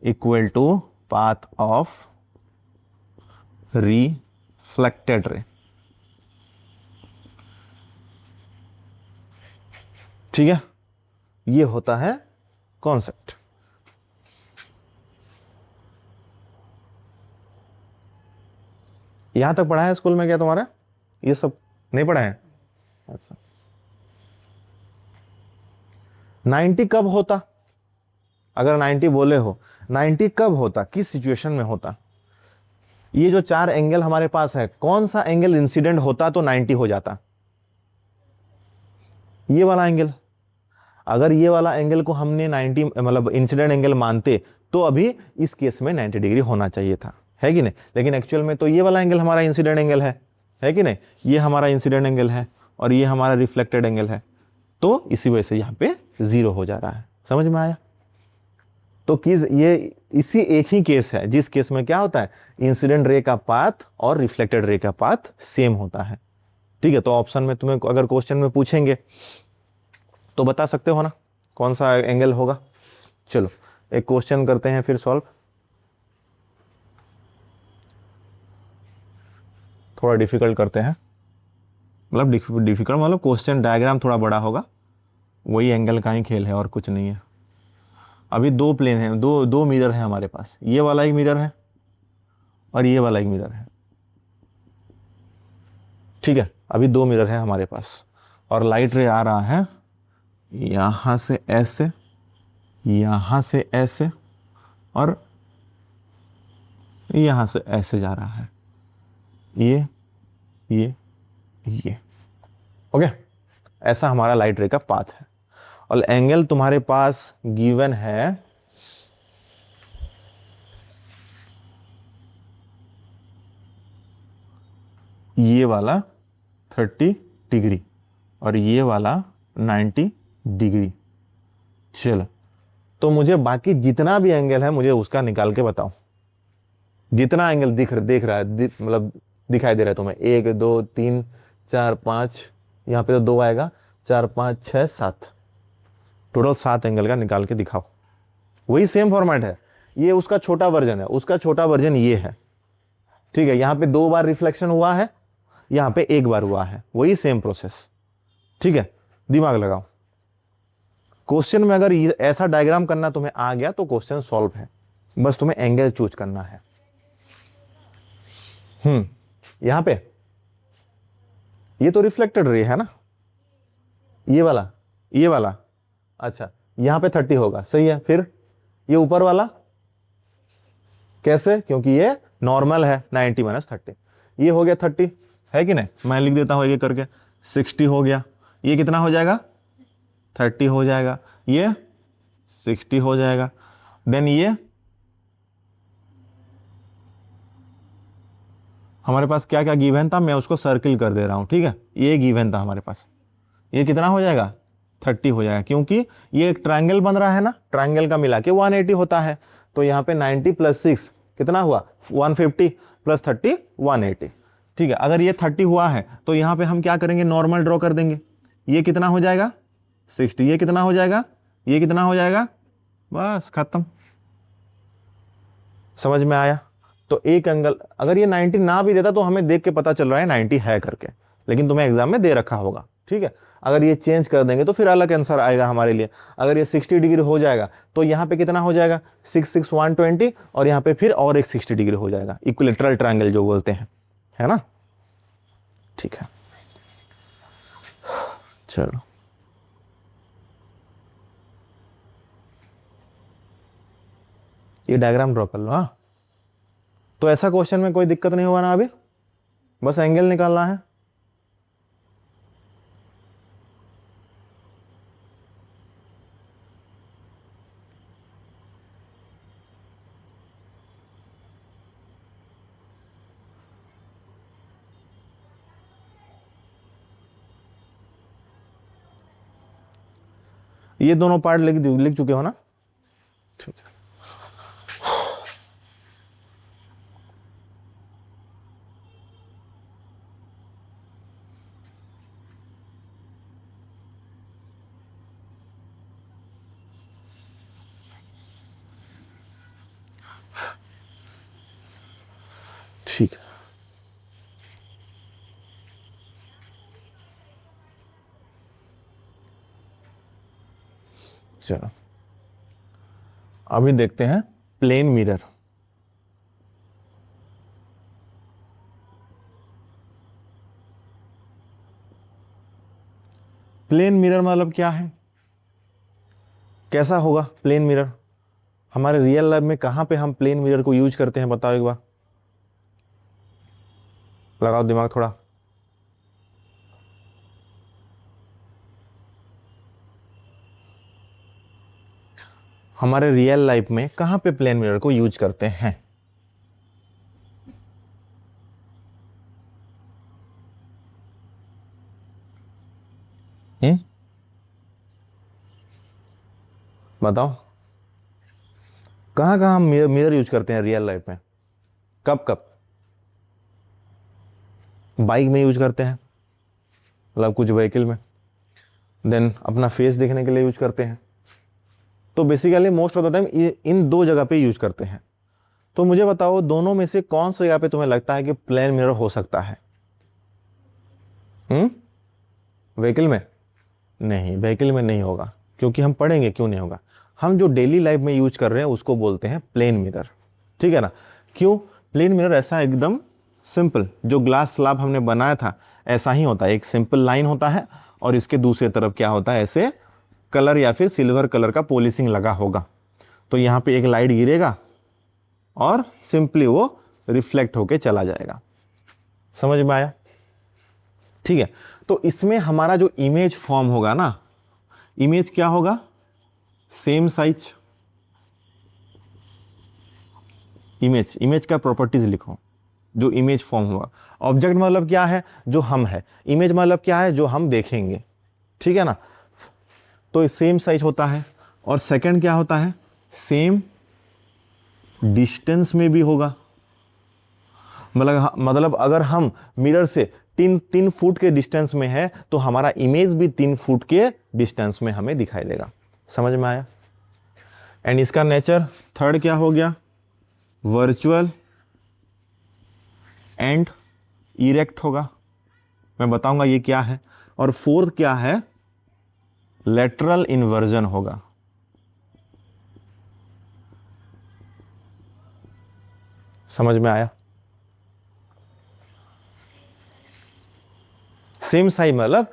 equal to path of reflected ray। ठीक है, ये होता है कॉन्सेप्ट। यहां तक पढ़ा है स्कूल में क्या तुम्हारा? ये सब नहीं पढ़ा है? अच्छा, 90 कब होता? अगर 90 बोले हो, 90 कब होता, किस सिचुएशन में होता? ये जो 4 एंगल हमारे पास है, कौन सा एंगल इंसिडेंट होता तो 90 हो जाता? ये वाला एंगल। अगर ये वाला एंगल को हमने 90 मतलब इंसिडेंट एंगल मानते तो अभी इस केस में 90 डिग्री होना चाहिए था, है कि नहीं? लेकिन एक्चुअल में तो ये वाला एंगल हमारा इंसिडेंट एंगल है कि नहीं? ये हमारा इंसिडेंट एंगल है और ये हमारा रिफ्लेक्टेड एंगल है। तो इसी वजह से यहाँ पे 0 हो जा रहा है। समझ में आया? तो किस ये इसी एक ही केस है जिस केस में क्या होता है, इंसिडेंट रे का पाथ और रिफ्लेक्टेड रे का पाथ सेम होता है। ठीक है, तो ऑप्शन में तुम्हें अगर क्वेश्चन में पूछेंगे तो बता सकते हो ना कौन सा एंगल होगा। चलो एक क्वेश्चन करते हैं फिर सॉल्व। थोड़ा डिफिकल्ट करते हैं, मतलब डिफिकल्ट मतलब क्वेश्चन डायग्राम थोड़ा बड़ा होगा, वही एंगल का ही खेल है और कुछ नहीं है। अभी 2 प्लेन है, दो मिरर है हमारे पास। ये वाला एक मिरर है और ये वाला एक मिरर है। ठीक है, अभी 2 मिरर है हमारे पास और लाइट रे आ रहा है यहां से ऐसे, यहां से ऐसे और यहां से ऐसे जा रहा है। ये ओके, ऐसा हमारा लाइट रे का पाथ है। और एंगल तुम्हारे पास गिवन है ये वाला 30 डिग्री और ये वाला 90 डिग्री। चलो, तो मुझे बाकी जितना भी एंगल है मुझे उसका निकाल के बताओ। जितना एंगल देख रहा है, मतलब दिखाई दे रहा है तुम्हें, 1 2 3 4 5, यहाँ पे तो 2 आएगा, 4 5 6 7, टोटल 7 एंगल का निकाल के दिखाओ। वही सेम फॉर्मेट है, ये उसका छोटा वर्जन है, उसका छोटा वर्जन ये है। ठीक है, यहाँ पे 2 बार रिफ्लेक्शन हुआ है, यहाँ पे 1 बार हुआ है, वही सेम प्रोसेस। ठीक है, दिमाग लगाओ। क्वेश्चन में अगर ऐसा डायग्राम करना तुम्हें आ गया तो क्वेश्चन सॉल्व है, बस तुम्हें एंगल चूज करना है। यहां पे ये तो रिफ्लेक्टेड रे है ना, ये वाला अच्छा, यहां पे 30 होगा, सही है। फिर ये ऊपर वाला कैसे? क्योंकि ये नॉर्मल है, 90 - 30, ये हो गया 30, है कि नहीं? मैं लिख देता हूं एक करके, 60 हो गया। ये कितना हो जाएगा? 30 हो जाएगा, ये 60 हो जाएगा। देन ये हमारे पास क्या क्या गिवन था, मैं उसको सर्किल कर दे रहा हूं, ठीक है। ये गिवन था हमारे पास, ये कितना हो जाएगा, 30 हो जाएगा, क्योंकि ये एक ट्रायंगल बन रहा है ना, ट्रायंगल का मिला के 180 होता है। तो यहाँ पे 90 + 6 कितना हुआ, 150 + 30 180, ठीक है। अगर ये 30 हुआ है तो यहाँ पे हम क्या करेंगे, नॉर्मल ड्रॉ कर देंगे। ये कितना हो जाएगा 60, ये कितना हो जाएगा, ये कितना हो जाएगा, बस खत्म। समझ में आया। तो एक एंगल अगर ये 90 ना भी देता तो हमें देख के पता चल रहा है 90 है करके, लेकिन तुम्हें एग्जाम में दे रखा होगा, ठीक है। अगर ये चेंज कर देंगे तो फिर अलग आंसर आएगा हमारे लिए। अगर ये 60 डिग्री हो जाएगा तो यहाँ पे कितना हो जाएगा, 6 6 120, और यहाँ पे फिर और एक 60 डिग्री हो जाएगा, इक्विलेटरल ट्रायंगल जो बोलते हैं, है ना, ठीक है। चलो ये डायग्राम ड्रॉ कर लो। हाँ, तो ऐसा क्वेश्चन में कोई दिक्कत नहीं होगा ना, अभी बस एंगल निकालना है। ये दोनों पार्ट लिख चुके हो ना, ठीक है। ठीक है, चलो अभी देखते हैं प्लेन मिरर। प्लेन मिरर मतलब क्या है, कैसा होगा प्लेन मिरर, हमारे रियल लाइफ में कहां पे हम प्लेन मिरर को यूज करते हैं, बताओ एक बार, लगाओ दिमाग थोड़ा। हमारे रियल लाइफ में कहां पे प्लेन मिरर को यूज करते हैं, बताओ कहां कहां हम मिरर यूज करते हैं रियल लाइफ में, कब कब, बाइक में यूज करते हैं, मतलब कुछ व्हीकल में, देन अपना फेस देखने के लिए यूज करते हैं। तो basically most of the time in दो जगह पे यूज करते हैं। तो मुझे बताओ दोनों में से कौन सी जगह पे तुम्हें लगता है कि प्लेन मिरर हो सकता है, व्हीकल में, नहीं व्हीकल में नहीं होगा, क्योंकि हम पढ़ेंगे क्यों नहीं होगा। हम जो डेली लाइफ में यूज कर रहे हैं उसको बोलते हैं प्लेन मिरर, ठीक है ना। क्यों, प्लेन मिरर ऐसा एकदम सिंपल, जो ग्लास स्लैब हमने बनाया था ऐसा ही होता है, एक सिंपल लाइन होता है और इसके दूसरे तरफ क्या होता है, ऐसे कलर या फिर सिल्वर कलर का पॉलिशिंग लगा होगा। तो यहाँ पे एक लाइट गिरेगा और सिंपली वो रिफ्लेक्ट होके चला जाएगा। समझ में आया, ठीक है। तो इसमें हमारा जो इमेज फॉर्म होगा ना, इमेज क्या होगा, सेम साइज, इमेज का प्रॉपर्टीज लिखो, जो इमेज फॉर्म होगा। ऑब्जेक्ट मतलब क्या है, जो हम है, इमेज मतलब क्या है, जो हम देखेंगे, ठीक है ना। तो सेम साइज होता है, और सेकंड क्या होता है, सेम डिस्टेंस में भी होगा। मतलब अगर हम मिरर से 3 फुट के डिस्टेंस में है तो हमारा इमेज भी 3 फुट के डिस्टेंस में हमें दिखाई देगा। समझ में आया। एंड इसका नेचर थर्ड क्या हो गया, वर्चुअल एंड इरेक्ट होगा, मैं बताऊंगा ये क्या है। और फोर्थ क्या है, लेटरल इन्वर्जन होगा। समझ में आया। सेम साइज मतलब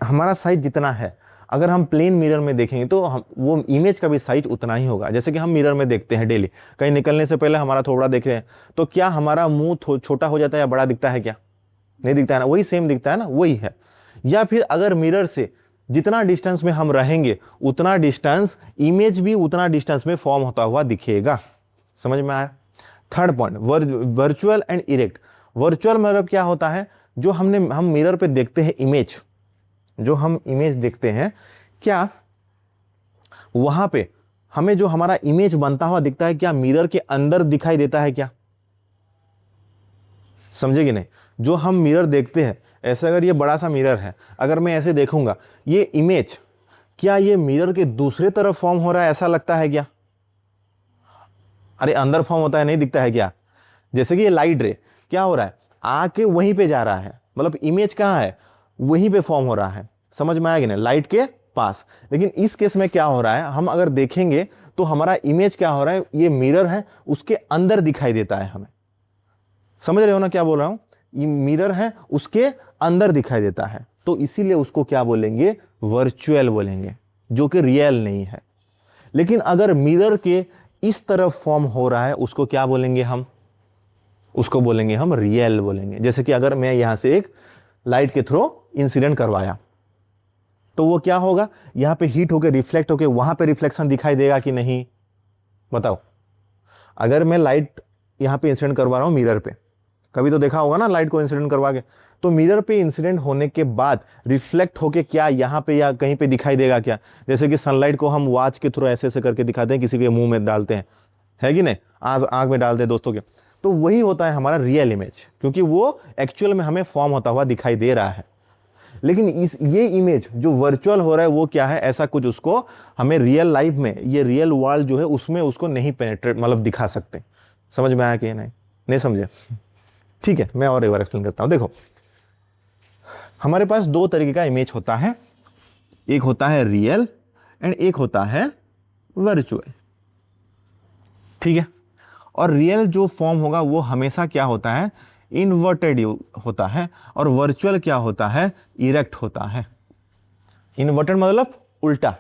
हमारा साइज जितना है, अगर हम प्लेन मिरर में देखेंगे तो वो इमेज का भी साइज उतना ही होगा। जैसे कि हम मिरर में देखते हैं डेली, कहीं निकलने से पहले हमारा थोड़ा देखते हैं तो क्या हमारा मुंह छोटा हो जाता है या बड़ा दिखता है, क्या नहीं दिखता है ना, वही सेम दिखता है ना, वही है। या फिर अगर मिरर से जितना डिस्टेंस में हम रहेंगे उतना डिस्टेंस, इमेज भी उतना डिस्टेंस में फॉर्म होता हुआ दिखेगा। समझ में आया? Third point, virtual and erect. Virtual मतलब क्या होता है, जो हम मिरर पे देखते हैं इमेज, जो हम इमेज देखते हैं, क्या वहां पे हमें जो हमारा इमेज बनता हुआ दिखता है, क्या मिरर के अंदर दिखाई देता है क्या? समझे कि नहीं? जो हम मिरर देखते हैं, ऐसे अगर ये बड़ा सा मिरर है, अगर मैं ऐसे देखूंगा, ये इमेज क्या ये मिरर के दूसरे तरफ फॉर्म हो रहा है, ऐसा लगता है क्या? अरे अंदर फॉर्म होता है, नहीं दिखता है क्या? जैसे कि ये लाइट रे क्या हो रहा है, आके वहीं पे जा रहा है, मतलब इमेज कहाँ है, वहीं पे फॉर्म हो रहा है। समझ में आएगा ना, लाइट के पास। लेकिन इस केस में क्या हो रहा है, हम अगर देखेंगे तो हमारा इमेज क्या हो रहा है, ये मिरर है उसके अंदर दिखाई देता है हमें। समझ रहे हो ना क्या बोल रहा हूं? ये मिरर है उसके अंदर दिखाई देता है, तो इसीलिए उसको क्या बोलेंगे, वर्चुअल बोलेंगे, जो कि रियल नहीं है। लेकिन अगर मिरर के इस तरफ फॉर्म हो रहा है, उसको क्या बोलेंगे हम, उसको बोलेंगे हम रियल बोलेंगे। जैसे कि अगर मैं यहां से एक लाइट के थ्रू इंसिडेंट करवाया, तो वो क्या होगा, यहां पे हीट होकर रिफ्लेक्ट होकर वहां पे रिफ्लेक्शन दिखाई देगा कि नहीं, बताओ? अगर मैं लाइट यहां पे इंसिडेंट करवा रहा हूं मिरर पे, कभी तो देखा होगा ना लाइट को इंसिडेंट करवा के, तो मिरर पे इंसिडेंट होने के बाद रिफ्लेक्ट होके क्या यहाँ पे या कहीं पे दिखाई देगा क्या? जैसे कि सनलाइट को हम वॉच के थ्रू ऐसे ऐसे करके दिखाते हैं, किसी के मुंह में डालते हैं, है कि नहीं, आंख में डालते हैं दोस्तों के, तो वही होता है हमारा रियल इमेज, क्योंकि वो एक्चुअल में हमें फॉर्म होता हुआ दिखाई दे रहा है। लेकिन ये इमेज जो वर्चुअल हो रहा है वो क्या है, ऐसा कुछ उसको हमें रियल लाइफ में, ये रियल वर्ल्ड जो है उसमें उसको नहीं पेनेट्रेट मतलब दिखा सकते। समझ में आया कि नहीं समझे? ठीक है, मैं और एक बार एक्सप्लेन करता हूं। देखो, हमारे पास दो तरीके का इमेज होता है, एक होता है रियल एंड एक होता है वर्चुअल। ठीक है, और रियल जो फॉर्म होगा वो हमेशा क्या होता है, इन्वर्टेड होता है, और वर्चुअल क्या होता है, इरेक्ट होता है। इन्वर्टेड मतलब उल्टा,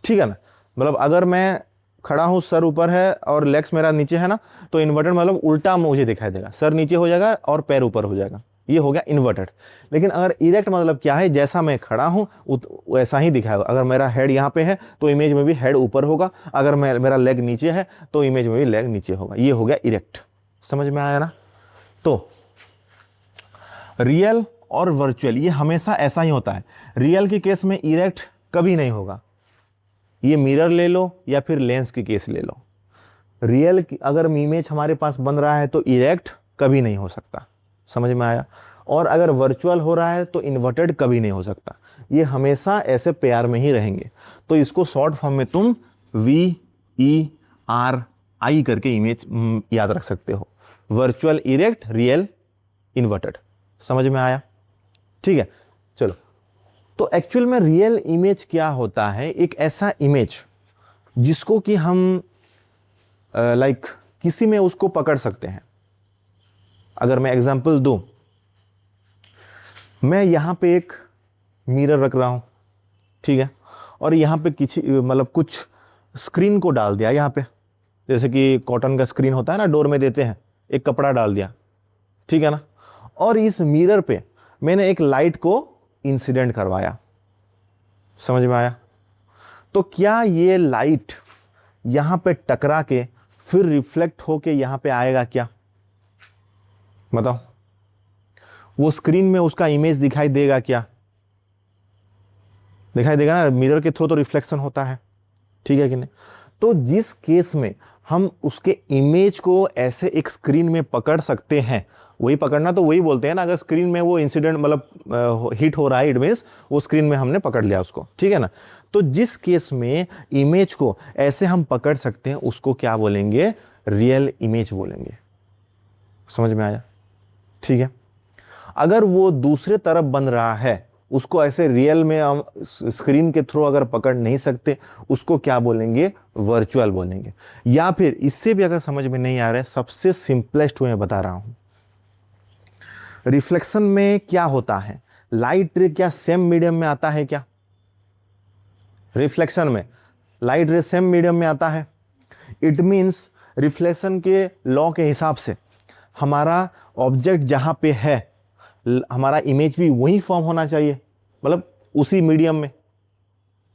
ठीक है ना, मतलब अगर मैं खड़ा हूं, सर ऊपर है और लेग्स मेरा नीचे है ना, तो इन्वर्टेड मतलब उल्टा मुझे दिखाई देगा, सर नीचे हो जाएगा और पैर ऊपर हो जाएगा, ये हो गया इन्वर्टेड। लेकिन अगर इरेक्ट मतलब क्या है, जैसा मैं खड़ा हूं वैसा ही दिखाएगा। अगर मेरा हेड यहाँ पे है तो इमेज में भी हेड ऊपर होगा, अगर मेरा लेग नीचे है तो इमेज में भी लेग नीचे होगा, ये हो गया इरेक्ट। समझ में आया ना? तो रियल और वर्चुअल ये हमेशा ऐसा ही होता है। रियल के केस में इरेक्ट कभी नहीं होगा, ये मिरर ले लो या फिर लेंस की केस ले लो, रियल अगर इमेज हमारे पास बन रहा है तो इरेक्ट कभी नहीं हो सकता। समझ में आया? और अगर वर्चुअल हो रहा है तो इन्वर्टेड कभी नहीं हो सकता, ये हमेशा ऐसे पेयर में ही रहेंगे। तो इसको शॉर्ट फॉर्म में तुम VERI करके इमेज याद रख सकते हो, वर्चुअल, इरेक्ट, रियल, इन्वर्टेड। समझ में आया? ठीक है, चलो। तो एक्चुअल में रियल इमेज क्या होता है, एक ऐसा इमेज जिसको कि हम लाइक किसी में उसको पकड़ सकते हैं। अगर मैं एग्जांपल दूं, मैं यहां पे एक मिरर रख रहा हूं, ठीक है, और यहां पे किसी मतलब कुछ स्क्रीन को डाल दिया यहां पे, जैसे कि कॉटन का स्क्रीन होता है ना, डोर में देते हैं, एक कपड़ा डाल दिया, ठीक है ना, और इस मिरर पे मैंने एक लाइट को इंसिडेंट करवाया। समझ में आया? तो क्या ये लाइट यहां पे टकरा के फिर रिफ्लेक्ट होके यहां पे आएगा क्या? बताओ, वो स्क्रीन में उसका इमेज दिखाई देगा क्या? दिखाई देगा ना, मिरर के थ्रू तो रिफ्लेक्शन होता है, ठीक है कि नहीं? तो जिस केस में हम उसके इमेज को ऐसे एक स्क्रीन में पकड़ सकते हैं, वही पकड़ना तो वही बोलते हैं ना, अगर स्क्रीन में वो इंसिडेंट मतलब हिट हो रहा है, इट मींस वो स्क्रीन में हमने पकड़ लिया उसको, ठीक है ना। तो जिस केस में इमेज को ऐसे हम पकड़ सकते हैं उसको क्या बोलेंगे, रियल इमेज बोलेंगे। समझ में आया? ठीक है। अगर वो दूसरे तरफ बन रहा है, उसको ऐसे रियल में हम स्क्रीन के थ्रू अगर पकड़ नहीं सकते, उसको क्या बोलेंगे, वर्चुअल बोलेंगे। या फिर इससे भी अगर समझ में नहीं आ रहा है, सबसे सिंपलेस्ट वे बता रहा हूं, रिफ्लेक्शन में क्या होता है, लाइट रे क्या सेम मीडियम में आता है क्या? रिफ्लेक्शन में लाइट रे सेम मीडियम में आता है, इट मींस रिफ्लेक्शन के लॉ के हिसाब से हमारा ऑब्जेक्ट जहां पे है, हमारा इमेज भी वही फॉर्म होना चाहिए, मतलब उसी मीडियम में,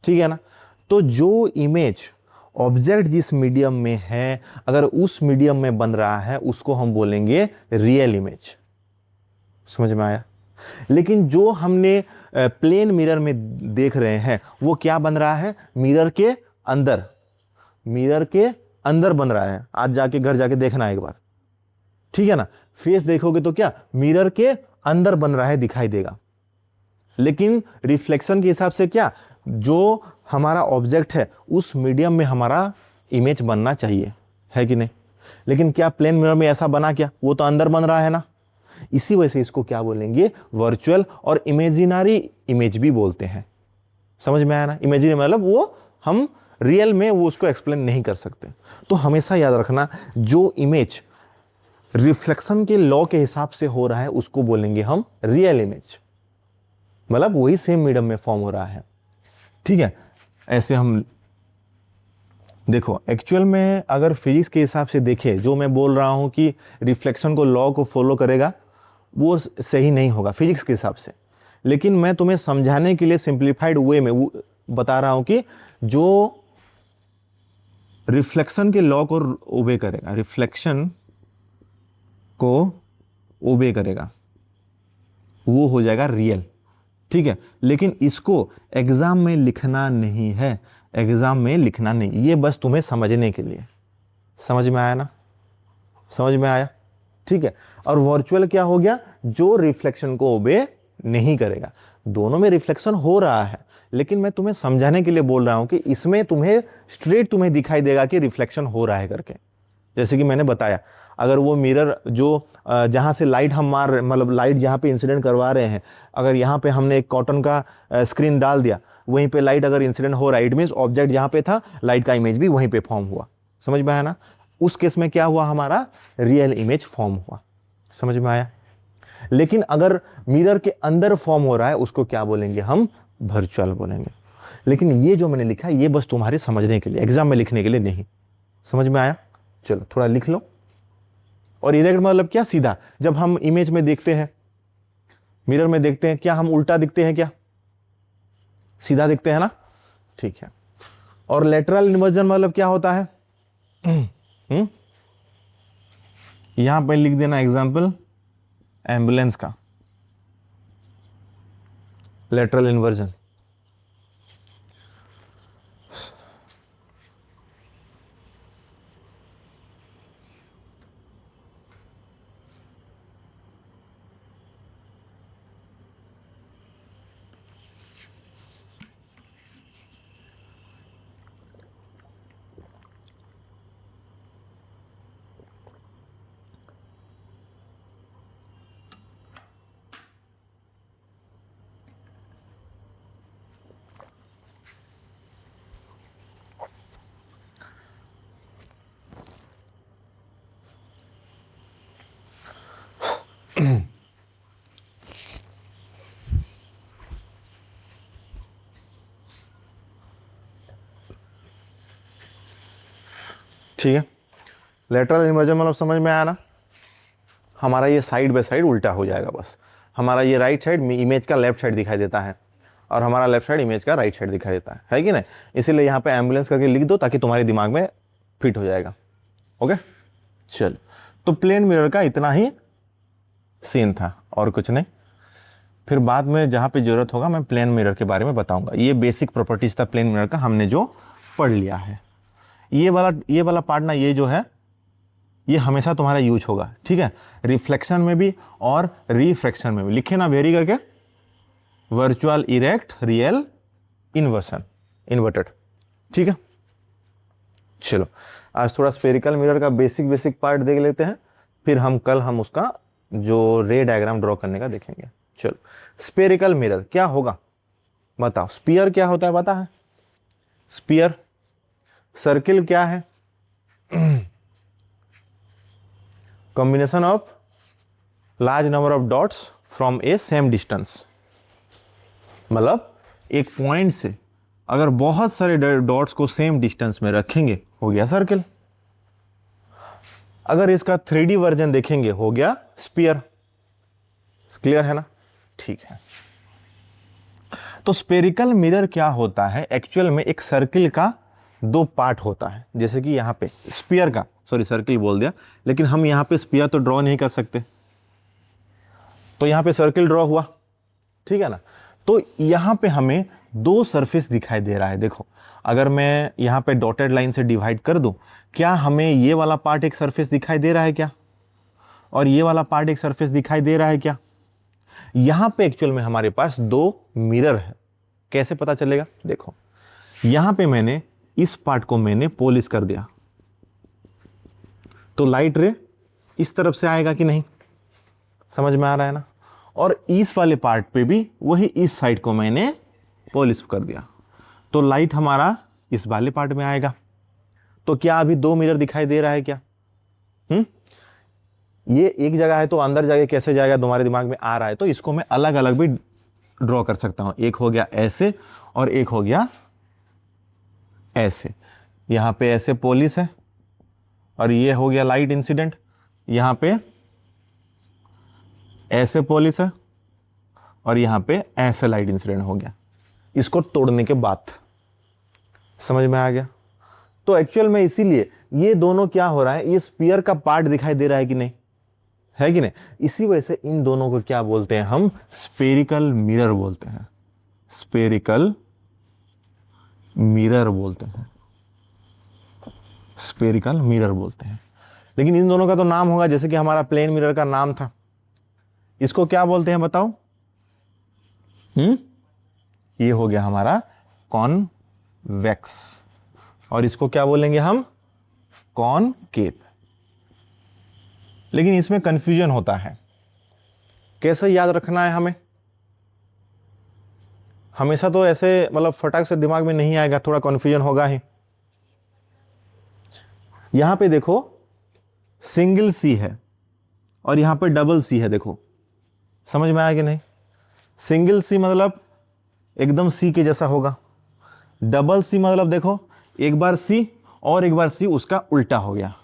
ठीक है ना। तो जो इमेज ऑब्जेक्ट जिस मीडियम में है, अगर उस मीडियम में बन रहा है, उसको हम बोलेंगे रियल इमेज। समझ में आया। लेकिन जो हमने प्लेन मिरर में देख रहे हैं वो क्या बन रहा है, मिरर के अंदर, मिरर के अंदर बन रहा है। आज जाके घर जाके देखना एक बार, ठीक है ना। फेस देखोगे तो क्या मिरर के अंदर बन रहा है, दिखाई देगा। लेकिन रिफ्लेक्शन के हिसाब से क्या, जो हमारा ऑब्जेक्ट है उस मीडियम में हमारा इमेज बनना चाहिए, है कि नहीं। लेकिन क्या प्लेन मिरर में ऐसा बना क्या, वो तो अंदर बन रहा है ना। इसी वजह से इसको क्या बोलेंगे, वर्चुअल और इमेजिनरी इमेज भी बोलते हैं। समझ में आया ना। इमेजिनरी मतलब वो हम रियल में वो उसको एक्सप्लेन नहीं कर सकते। तो हमेशा याद रखना, जो इमेज रिफ्लेक्शन के लॉ के हिसाब से हो रहा है उसको बोलेंगे हम रियल इमेज, मतलब वही सेम मीडियम में फॉर्म हो रहा है, ठीक है। ऐसे हम देखो, एक्चुअल में अगर फिजिक्स के हिसाब से देखें, जो मैं बोल रहा हूं कि रिफ्लेक्शन को लॉ को फॉलो करेगा, वो सही नहीं होगा फिजिक्स के हिसाब से। लेकिन मैं तुम्हें समझाने के लिए सिंप्लीफाइड वे में बता रहा हूं कि जो रिफ्लेक्शन के लॉ को ओबे करेगा, रिफ्लेक्शन को ओबे करेगा, वो हो जाएगा रियल, ठीक है। लेकिन इसको एग्जाम में लिखना नहीं है, एग्जाम में लिखना नहीं, ये बस तुम्हें समझने के लिए। समझ में आया ना, समझ में आया, ठीक है। और वर्चुअल क्या हो गया, जो रिफ्लेक्शन को ओबे नहीं करेगा। दोनों में रिफ्लेक्शन हो रहा है, लेकिन मैं तुम्हें समझाने के लिए बोल रहा हूं कि इसमें तुम्हें स्ट्रेट तुम्हें दिखाई देगा कि रिफ्लेक्शन हो रहा है करके। जैसे कि मैंने बताया, अगर वो मिरर जो जहां से लाइट हम मार, मतलब लाइट जहां पे इंसिडेंट करवा रहे हैं, अगर यहां पे हमने एक कॉटन का स्क्रीन डाल दिया, वहीं पे लाइट अगर इंसिडेंट हो रहा है, इट मींस ऑब्जेक्ट जहां पे था, लाइट का इमेज भी वहीं पे फॉर्म हुआ। समझ में आया ना। उस केस में क्या हुआ, हमारा रियल इमेज फॉर्म हुआ। समझ में आया। लेकिन अगर मिरर के अंदर फॉर्म हो रहा है, उसको क्या बोलेंगे हम, वर्चुअल बोलेंगे। लेकिन ये जो मैंने लिखा है ये बस तुम्हारे समझने के लिए, एग्जाम में लिखने के लिए नहीं। समझ में आया। चलो थोड़ा लिख लो। और इरेक्ट मतलब क्या, सीधा। जब हम इमेज में देखते हैं, मिरर में देखते हैं, क्या हम उल्टा दिखते हैं, क्या सीधा दिखते हैं ना, ठीक है। और लेटरल इन्वर्जन मतलब क्या होता है, यहां पर लिख देना एग्जांपल एम्बुलेंस का, लेटरल इन्वर्जन। ठीक है। लेटरल इन्वर्जन मतलब समझ में आया ना, हमारा ये साइड बाय साइड उल्टा हो जाएगा। बस हमारा ये राइट साइड इमेज का लेफ्ट साइड दिखाई देता है, और हमारा लेफ्ट साइड इमेज का राइट साइड दिखाई देता है कि नहीं। इसीलिए यहाँ पे एम्बुलेंस करके लिख दो ताकि तुम्हारे दिमाग में फिट हो जाएगा। ओके चल, तो प्लेन मिरर का इतना ही सीन था और कुछ नहीं। फिर बाद में जहाँ पे जरूरत होगा मैं प्लेन मिरर के बारे में बताऊंगा। ये बेसिक प्रॉपर्टीज था प्लेन मिरर का, हमने जो पढ़ लिया है। ये वाला पार्ट ना, ये जो है ये हमेशा तुम्हारा यूज होगा, ठीक है। रिफ्लेक्शन में भी और रिफ्रैक्शन में भी। लिखे ना वेरी करके, virtual, erect, real, inversion, inverted, ठीक है। चलो आज थोड़ा स्फेरिकल मिरर का बेसिक पार्ट देख लेते हैं, फिर कल हम उसका जो रे डायग्राम ड्रॉ करने का देखेंगे। चलो, स्फेरिकल मिरर क्या होगा बताओ। स्पीयर क्या होता है पता है, स्पीयर। सर्किल क्या है, combination of large number of dots from A same distance. मतलब एक पॉइंट से अगर बहुत सारे डॉट्स को सेम डिस्टेंस में रखेंगे, हो गया सर्किल। अगर इसका 3D वर्जन देखेंगे, हो गया स्पीयर। क्लियर है ना, ठीक है। तो स्पेरिकल मिरर क्या होता है, एक्चुअल में एक सर्किल का दो पार्ट होता है। जैसे कि यहाँ पे स्फीयर का, सॉरी सर्किल बोल दिया, लेकिन हम यहाँ पे स्फीयर तो ड्रॉ नहीं कर सकते, तो यहाँ पे सर्किल ड्रॉ हुआ, ठीक है ना। तो यहाँ पे हमें दो सरफेस दिखाई दे रहा है। देखो अगर मैं यहाँ पे डॉटेड लाइन से डिवाइड कर दूं, क्या हमें ये वाला पार्ट एक सरफेस दिखाई दे रहा है क्या, और ये वाला पार्ट एक सरफेस दिखाई दे रहा है क्या। यहाँ पे एक्चुअल में हमारे पास दो मिरर है। कैसे पता चलेगा, देखो यहाँ पे मैंने इस पार्ट को मैंने पॉलिश कर दिया, तो लाइट रे इस तरफ से आएगा कि नहीं, समझ में आ रहा है ना। और इस वाले पार्ट पे भी वही इस साइड को मैंने पॉलिश कर दिया, तो लाइट हमारा इस वाले पार्ट में आएगा। तो क्या अभी दो मिरर दिखाई दे रहा है क्या? ये एक जगह है तो अंदर जाके कैसे जाएगा, तुम्हारे दिमाग में आ रहा है। तो इसको मैं अलग अलग भी ड्रॉ कर सकता हूं। एक हो गया ऐसे और एक हो गया ऐसे। यहां पे ऐसे पॉलिश है और ये हो गया लाइट इंसिडेंट। यहां पे ऐसे पॉलिश है और यहां पे ऐसे लाइट इंसिडेंट हो गया। इसको तोड़ने के बाद समझ में आ गया। तो एक्चुअल में इसीलिए ये दोनों क्या हो रहा है, ये स्फीयर का पार्ट दिखाई दे रहा है कि नहीं, है कि नहीं। इसी वजह से इन दोनों को क्या बोलते हैं हम, स्पेरिकल मिरर बोलते हैं, स्पेरिकल मिरर बोलते हैं, स्पेरिकल मिरर बोलते हैं। लेकिन इन दोनों का तो नाम होगा, जैसे कि हमारा प्लेन मिरर का नाम था, इसको क्या बोलते हैं बताओ। ये हो गया हमारा कॉन्वेक्स, और इसको क्या बोलेंगे हम, कॉनकेव। लेकिन इसमें कंफ्यूजन होता है, कैसे याद रखना है हमें। हमेशा तो ऐसे मतलब फटाक से दिमाग में नहीं आएगा, थोड़ा कंफ्यूजन होगा ही। यहां पे देखो सिंगल सी है और यहां पे डबल सी है, देखो समझ में आया कि नहीं। सिंगल सी मतलब एकदम सी के जैसा होगा, डबल सी मतलब देखो एक बार सी और एक बार सी उसका उल्टा हो गया,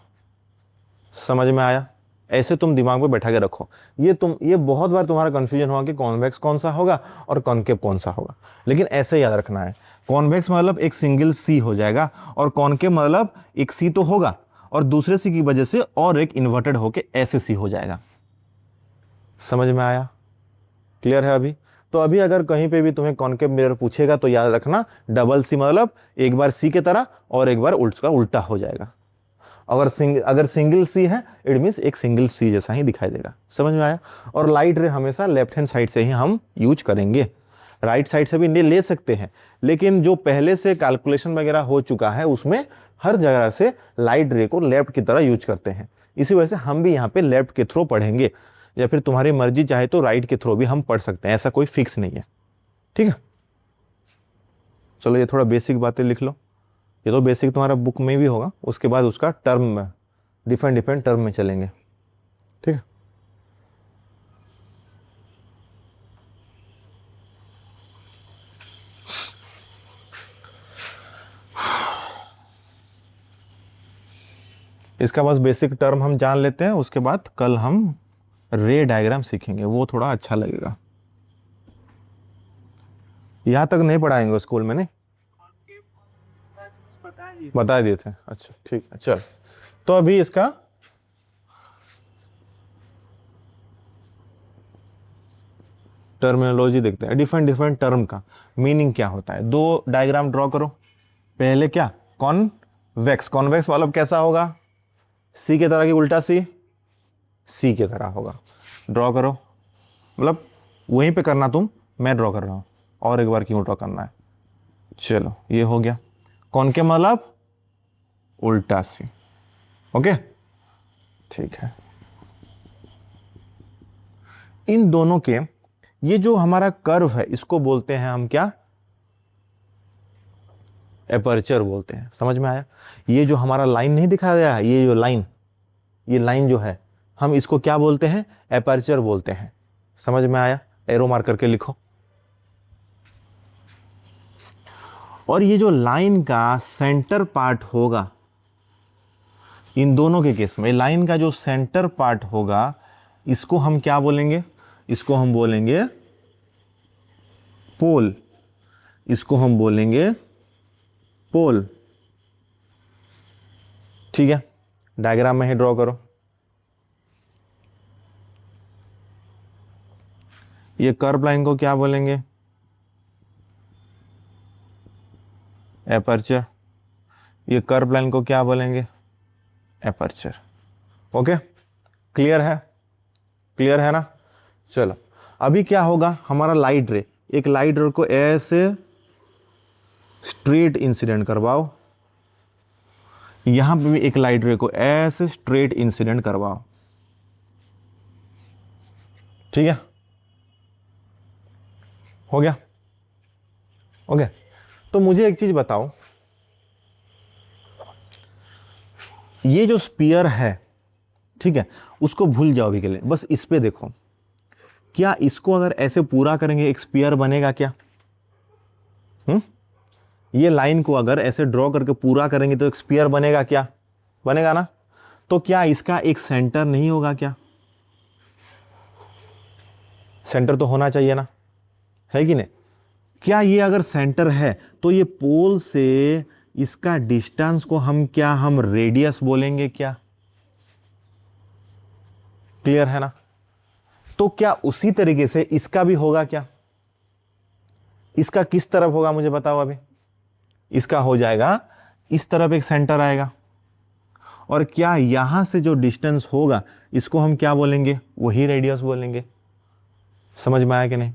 समझ में आया। ऐसे तुम दिमाग में बैठा के रखो। ये बहुत बार तुम्हारा कंफ्यूजन होगा कि कॉन्वेक्स कौन सा होगा और कॉनकेव कौन सा होगा, लेकिन ऐसे याद रखना है। कॉन्वेक्स मतलब एक सिंगल सी हो जाएगा और कॉनकेव मतलब एक सी तो होगा और दूसरे सी की वजह से और एक इन्वर्टेड होके ऐसे सी हो जाएगा, समझ में आया, क्लियर है अभी। तो अभी अगर कहीं पे भी तुम्हें कॉनकेव मिरर पूछेगा तो याद रखना डबल सी मतलब एक बार सी के तरह और एक बार उसका उल्टा हो जाएगा। अगर सिंगल सी है इट मींस एक सिंगल सी जैसा ही दिखाई देगा, समझ में आया। और लाइट रे हमेशा लेफ्ट हैंड साइड से ही हम यूज करेंगे, राइट साइड से भी ले सकते हैं, लेकिन जो पहले से कैलकुलेशन वगैरह हो चुका है उसमें हर जगह से लाइट रे को लेफ्ट की तरह यूज करते हैं। इसी वजह से हम भी यहाँ पे लेफ्ट के थ्रू पढ़ेंगे, या फिर तुम्हारी मर्जी चाहे तो राइट के थ्रू भी हम पढ़ सकते हैं, ऐसा कोई फिक्स नहीं है, ठीक है। चलो ये थोड़ा बेसिक बातें लिख लो, ये तो बेसिक तुम्हारा बुक में भी होगा, उसके बाद उसका टर्म में डिफरेंट टर्म में चलेंगे, ठीक है। इसका बस बेसिक टर्म हम जान लेते हैं, उसके बाद कल हम रे डायग्राम सीखेंगे, वो थोड़ा अच्छा लगेगा। यहां तक नहीं पढ़ाएंगे स्कूल में, नहीं बता दिए थे, अच्छा ठीक है। चल तो अभी इसका टर्मिनोलॉजी देखते हैं, डिफरेंट टर्म का मीनिंग क्या होता है। दो डायग्राम ड्रॉ करो। पहले क्या, कॉन्वेक्स मतलब कैसा होगा, सी के तरह की उल्टा सी के तरह होगा। ड्रॉ करो, मतलब वहीं पे करना तुम, मैं ड्रॉ कर रहा हूं, और एक बार क्यों ड्रॉ करना है। चलो ये हो गया कॉनकेव मतलब उल्टा सी, ओके ठीक है। इन दोनों के ये जो हमारा कर्व है इसको बोलते हैं हम क्या, एपर्चर बोलते हैं, समझ में आया। ये जो हमारा लाइन नहीं दिखाया गया है, ये जो लाइन, ये लाइन जो है हम इसको क्या बोलते हैं, एपर्चर बोलते हैं, समझ में आया। एरो मार्क करके लिखो। और ये जो लाइन का सेंटर पार्ट होगा, इन दोनों के केस में लाइन का जो सेंटर पार्ट होगा इसको हम क्या बोलेंगे, इसको हम बोलेंगे पोल, इसको हम बोलेंगे पोल। ठीक है, डायग्राम में ही ड्रॉ करो। ये कर्व लाइन को क्या बोलेंगे? एपर्चर। ये कर्व लाइन को क्या बोलेंगे? एपर्चर। ओके, क्लियर है? क्लियर है ना? चलो, अभी क्या होगा, हमारा लाइट रे, एक लाइट रे को ऐसे स्ट्रेट इंसिडेंट करवाओ, यहां पे भी एक लाइट रे को ऐसे स्ट्रेट इंसिडेंट करवाओ। ठीक है, हो गया? ओके, तो मुझे एक चीज बताओ, ये जो स्पीयर है, ठीक है, उसको भूल जाओ अभी के लिए, बस इस पे देखो। क्या इसको अगर ऐसे पूरा करेंगे एक स्पीयर बनेगा क्या? ये लाइन को अगर ऐसे ड्रॉ करके पूरा करेंगे तो एक स्पीयर बनेगा क्या? बनेगा ना? तो क्या इसका एक सेंटर नहीं होगा क्या? सेंटर तो होना चाहिए ना, है कि नहीं? क्या ये अगर सेंटर है तो ये पोल से इसका डिस्टेंस को हम रेडियस बोलेंगे क्या? क्लियर है ना? तो क्या उसी तरीके से इसका भी होगा क्या? इसका किस तरफ होगा मुझे बताओ अभी? इसका हो जाएगा इस तरफ एक सेंटर आएगा, और क्या यहां से जो डिस्टेंस होगा इसको हम क्या बोलेंगे? वही रेडियस बोलेंगे। समझ में आया कि नहीं?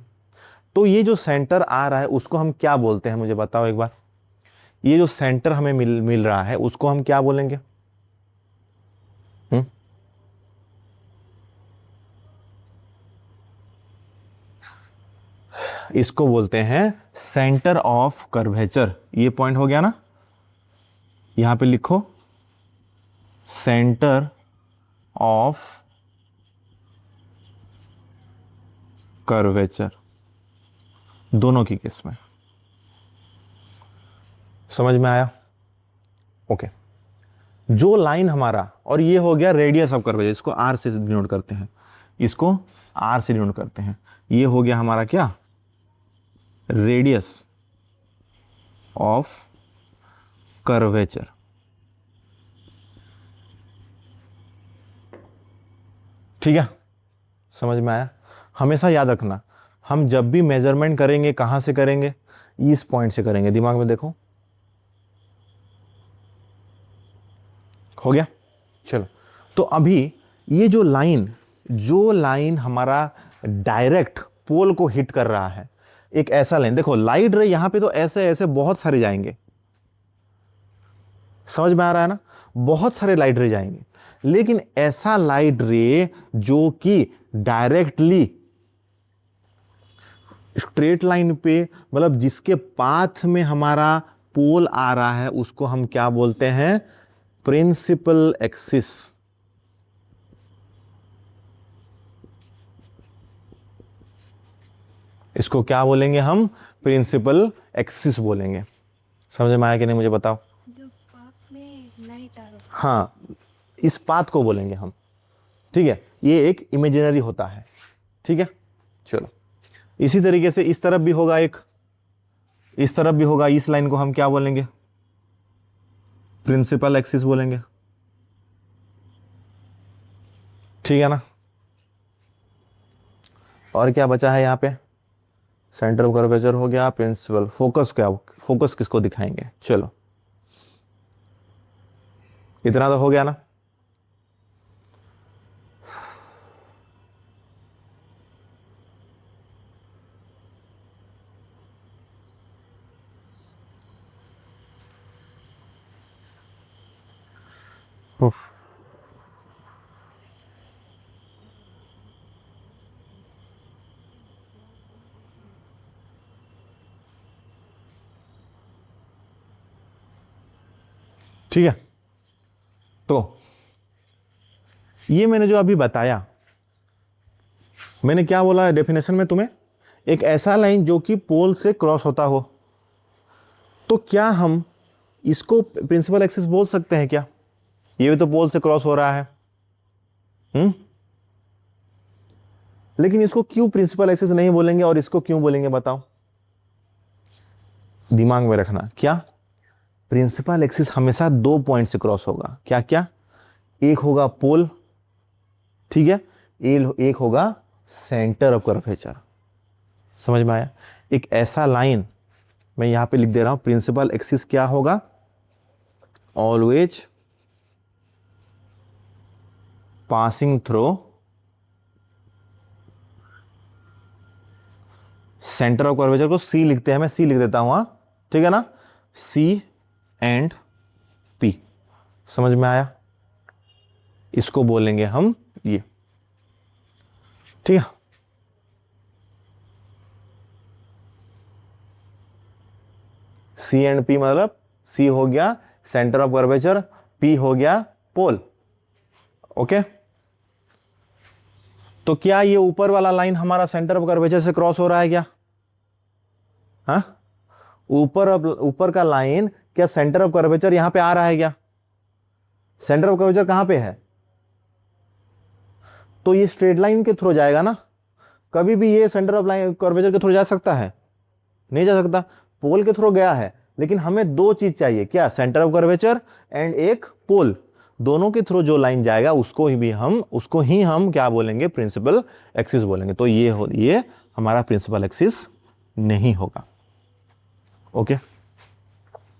तो ये जो सेंटर आ रहा है उसको हम क्या बोलते हैं मुझे बताओ एक बार। ये जो सेंटर हमें मिल रहा है उसको हम क्या बोलेंगे? इसको बोलते हैं सेंटर ऑफ कर्वेचर। ये पॉइंट हो गया ना, यहां पे लिखो सेंटर ऑफ कर्वेचर, दोनों की केस में। समझ में आया? ओके, जो लाइन हमारा, और ये हो गया रेडियस ऑफ कर्वेचर, इसको आर से डिनोट करते हैं, इसको आर से डिनोट करते हैं। ये हो गया हमारा क्या? Radius of curvature. ठीक है, समझ में आया? हमेशा याद रखना, हम जब भी मेजरमेंट करेंगे कहां से करेंगे? इस पॉइंट से करेंगे। दिमाग में देखो, हो गया? चलो, तो अभी ये जो लाइन हमारा डायरेक्ट पोल को हिट कर रहा है, एक ऐसा लाइन देखो, लाइट रे यहां पे तो ऐसे ऐसे बहुत सारे जाएंगे। समझ में आ रहा है ना? बहुत सारे लाइट रे जाएंगे, लेकिन ऐसा लाइट रे जो कि डायरेक्टली स्ट्रेट लाइन पे, मतलब जिसके पाथ में हमारा पोल आ रहा है, उसको हम क्या बोलते हैं? Principal axis. इसको क्या बोलेंगे हम? प्रिंसिपल एक्सिस बोलेंगे। समझ में आया कि नहीं मुझे बताओ? जो पाथ में लाइट आ रहा है। हाँ, इस पाथ को बोलेंगे हम। ठीक है, ये एक इमेजिनरी होता है। ठीक है, चलो, इसी तरीके से इस तरफ भी होगा एक, इस तरफ भी होगा। इस लाइन को हम क्या बोलेंगे? प्रिंसिपल एक्सिस बोलेंगे। ठीक है ना? और क्या बचा है यहाँ पे? सेंटर ऑफ कर्वेचर हो गया, प्रिंसिपल। फोकस क्या? फोकस किसको दिखाएंगे? चलो, इतना तो हो गया ना? उफ। ठीक है, तो ये मैंने जो अभी बताया, मैंने क्या बोला डेफिनेशन में तुम्हें? एक ऐसा लाइन जो कि पोल से क्रॉस होता हो। तो क्या हम इसको प्रिंसिपल एक्सिस बोल सकते हैं क्या? ये भी तो पोल से क्रॉस हो रहा है। लेकिन इसको क्यों प्रिंसिपल एक्सिस नहीं बोलेंगे और इसको क्यों बोलेंगे बताओ? दिमाग में रखना, क्या प्रिंसिपल एक्सिस हमेशा 2 पॉइंट से क्रॉस होगा। क्या क्या? एक होगा पोल, ठीक है, एक होगा सेंटर ऑफ कर्वेचर। समझ में आया? एक ऐसा लाइन मैं यहां पे लिख दे रहा हूं, प्रिंसिपल एक्सिस क्या होगा? Always passing through centre of curvature को सी लिखते हैं, मैं सी लिख देता हूं, हाँ ठीक है ना, सी एंड पी। समझ में आया? इसको बोलेंगे हम ये, ठीक है। सी एंड पी मतलब सी हो गया सेंटर ऑफ कर्वेचर, पी हो गया पोल। ओके, तो क्या ये ऊपर वाला लाइन हमारा सेंटर ऑफ कर्वेचर से क्रॉस हो रहा है क्या? हाँ, ऊपर का लाइन क्या सेंटर ऑफ कर्वेचर यहां पे आ रहा है क्या? सेंटर ऑफ कर्वेचर कहां पे है? तो ये स्ट्रेट लाइन के थ्रू जाएगा ना, कभी भी ये सेंटर ऑफ लाइन कर्वेचर के थ्रू जा सकता है? नहीं जा सकता। पोल के थ्रू गया है, लेकिन हमें दो चीज चाहिए, क्या? सेंटर ऑफ कर्वेचर एंड एक पोल। दोनों के थ्रू जो लाइन जाएगा उसको ही हम क्या बोलेंगे? प्रिंसिपल एक्सिस बोलेंगे। तो ये हमारा प्रिंसिपल एक्सिस नहीं होगा। ओके,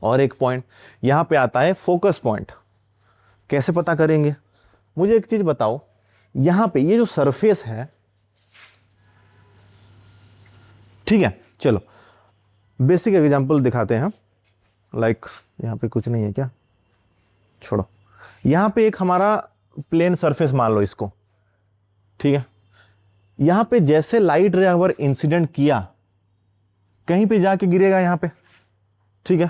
और एक पॉइंट यहां पे आता है फोकस पॉइंट। कैसे पता करेंगे? मुझे एक चीज बताओ, यहां पे ये जो सरफेस है, ठीक है, चलो बेसिक एग्जांपल दिखाते हैं। लाइक यहां पे कुछ नहीं है क्या, छोड़ो। यहां पे एक हमारा प्लेन सरफेस मान लो इसको, ठीक है। यहां पे जैसे लाइट रे अगर इंसिडेंट किया, कहीं पे जाके गिरेगा यहां पे, ठीक है।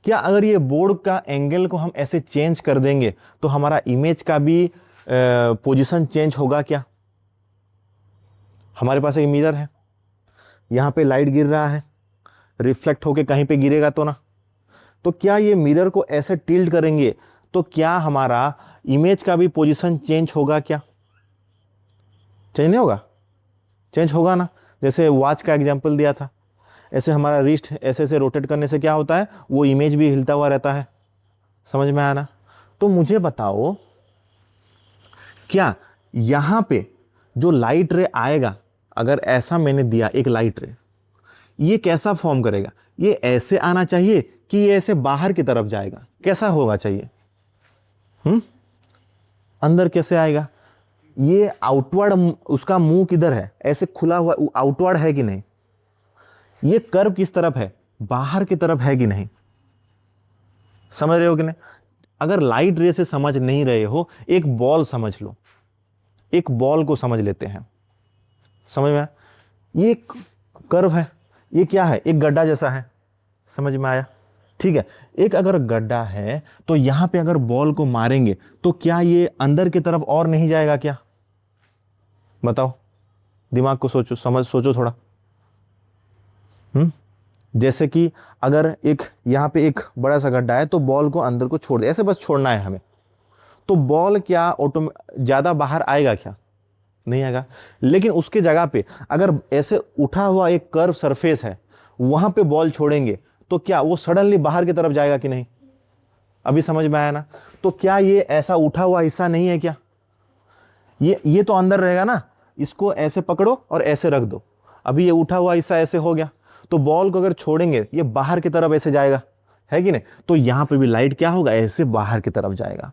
क्या अगर ये बोर्ड का एंगल को हम ऐसे चेंज कर देंगे तो हमारा इमेज का भी पोजीशन चेंज होगा क्या? हमारे पास एक मिरर है, यहां पे लाइट गिर रहा है, रिफ्लेक्ट होके कहीं पे गिरेगा तो ना, तो क्या ये मिरर को ऐसे टिल्ट करेंगे तो क्या हमारा इमेज का भी पोजीशन चेंज होगा क्या? चेंज नहीं होगा? चेंज होगा ना। जैसे वॉच का एग्जांपल दिया था, ऐसे हमारा रिस्ट ऐसे ऐसे रोटेट करने से क्या होता है? वो इमेज भी हिलता हुआ रहता है। समझ में आया ना? तो मुझे बताओ, क्या यहां पे जो लाइट रे आएगा, अगर ऐसा मैंने दिया एक लाइट रे, ये कैसा फॉर्म करेगा? ये ऐसे आना चाहिए कि ये ऐसे बाहर की तरफ जाएगा? कैसा होगा चाहिए? अंदर कैसे आएगा? ये आउटवर्ड, उसका मुंह किधर है? ऐसे खुला हुआ आउटवर्ड है कि नहीं? ये कर्व किस तरफ है? बाहर की तरफ है कि नहीं? समझ रहे हो कि नहीं? अगर लाइट रे से समझ नहीं रहे हो, एक बॉल समझ लो, एक बॉल को समझ लेते हैं। समझ में आया? ये एक कर्व है, ये क्या है? एक गड्ढा जैसा है। समझ में आया? ठीक है, एक अगर गड्ढा है तो यहां पे अगर बॉल को मारेंगे तो क्या ये अंदर की तरफ और नहीं जाएगा क्या? बताओ, दिमाग को सोचो, सोचो थोड़ा। जैसे कि अगर एक यहां पे एक बड़ा सा गड्ढा है तो बॉल को अंदर को छोड़ दे, ऐसे बस छोड़ना है हमें, तो बॉल क्या ज्यादा बाहर आएगा क्या? नहीं आएगा। लेकिन उसके जगह पे अगर ऐसे उठा हुआ एक कर्व सरफेस है, वहां पे बॉल छोड़ेंगे तो क्या वो सडनली बाहर की तरफ जाएगा कि नहीं? अभी समझ में आया ना? तो क्या ये ऐसा उठा हुआ हिस्सा नहीं है क्या? ये तो अंदर रहेगा ना, इसको ऐसे पकड़ो और ऐसे रख दो, अभी ये उठा हुआ हिस्सा ऐसे हो गया, तो बॉल को अगर छोड़ेंगे ये बाहर की तरफ ऐसे जाएगा, है कि नहीं? तो यहां पे भी लाइट क्या होगा? ऐसे बाहर की तरफ जाएगा।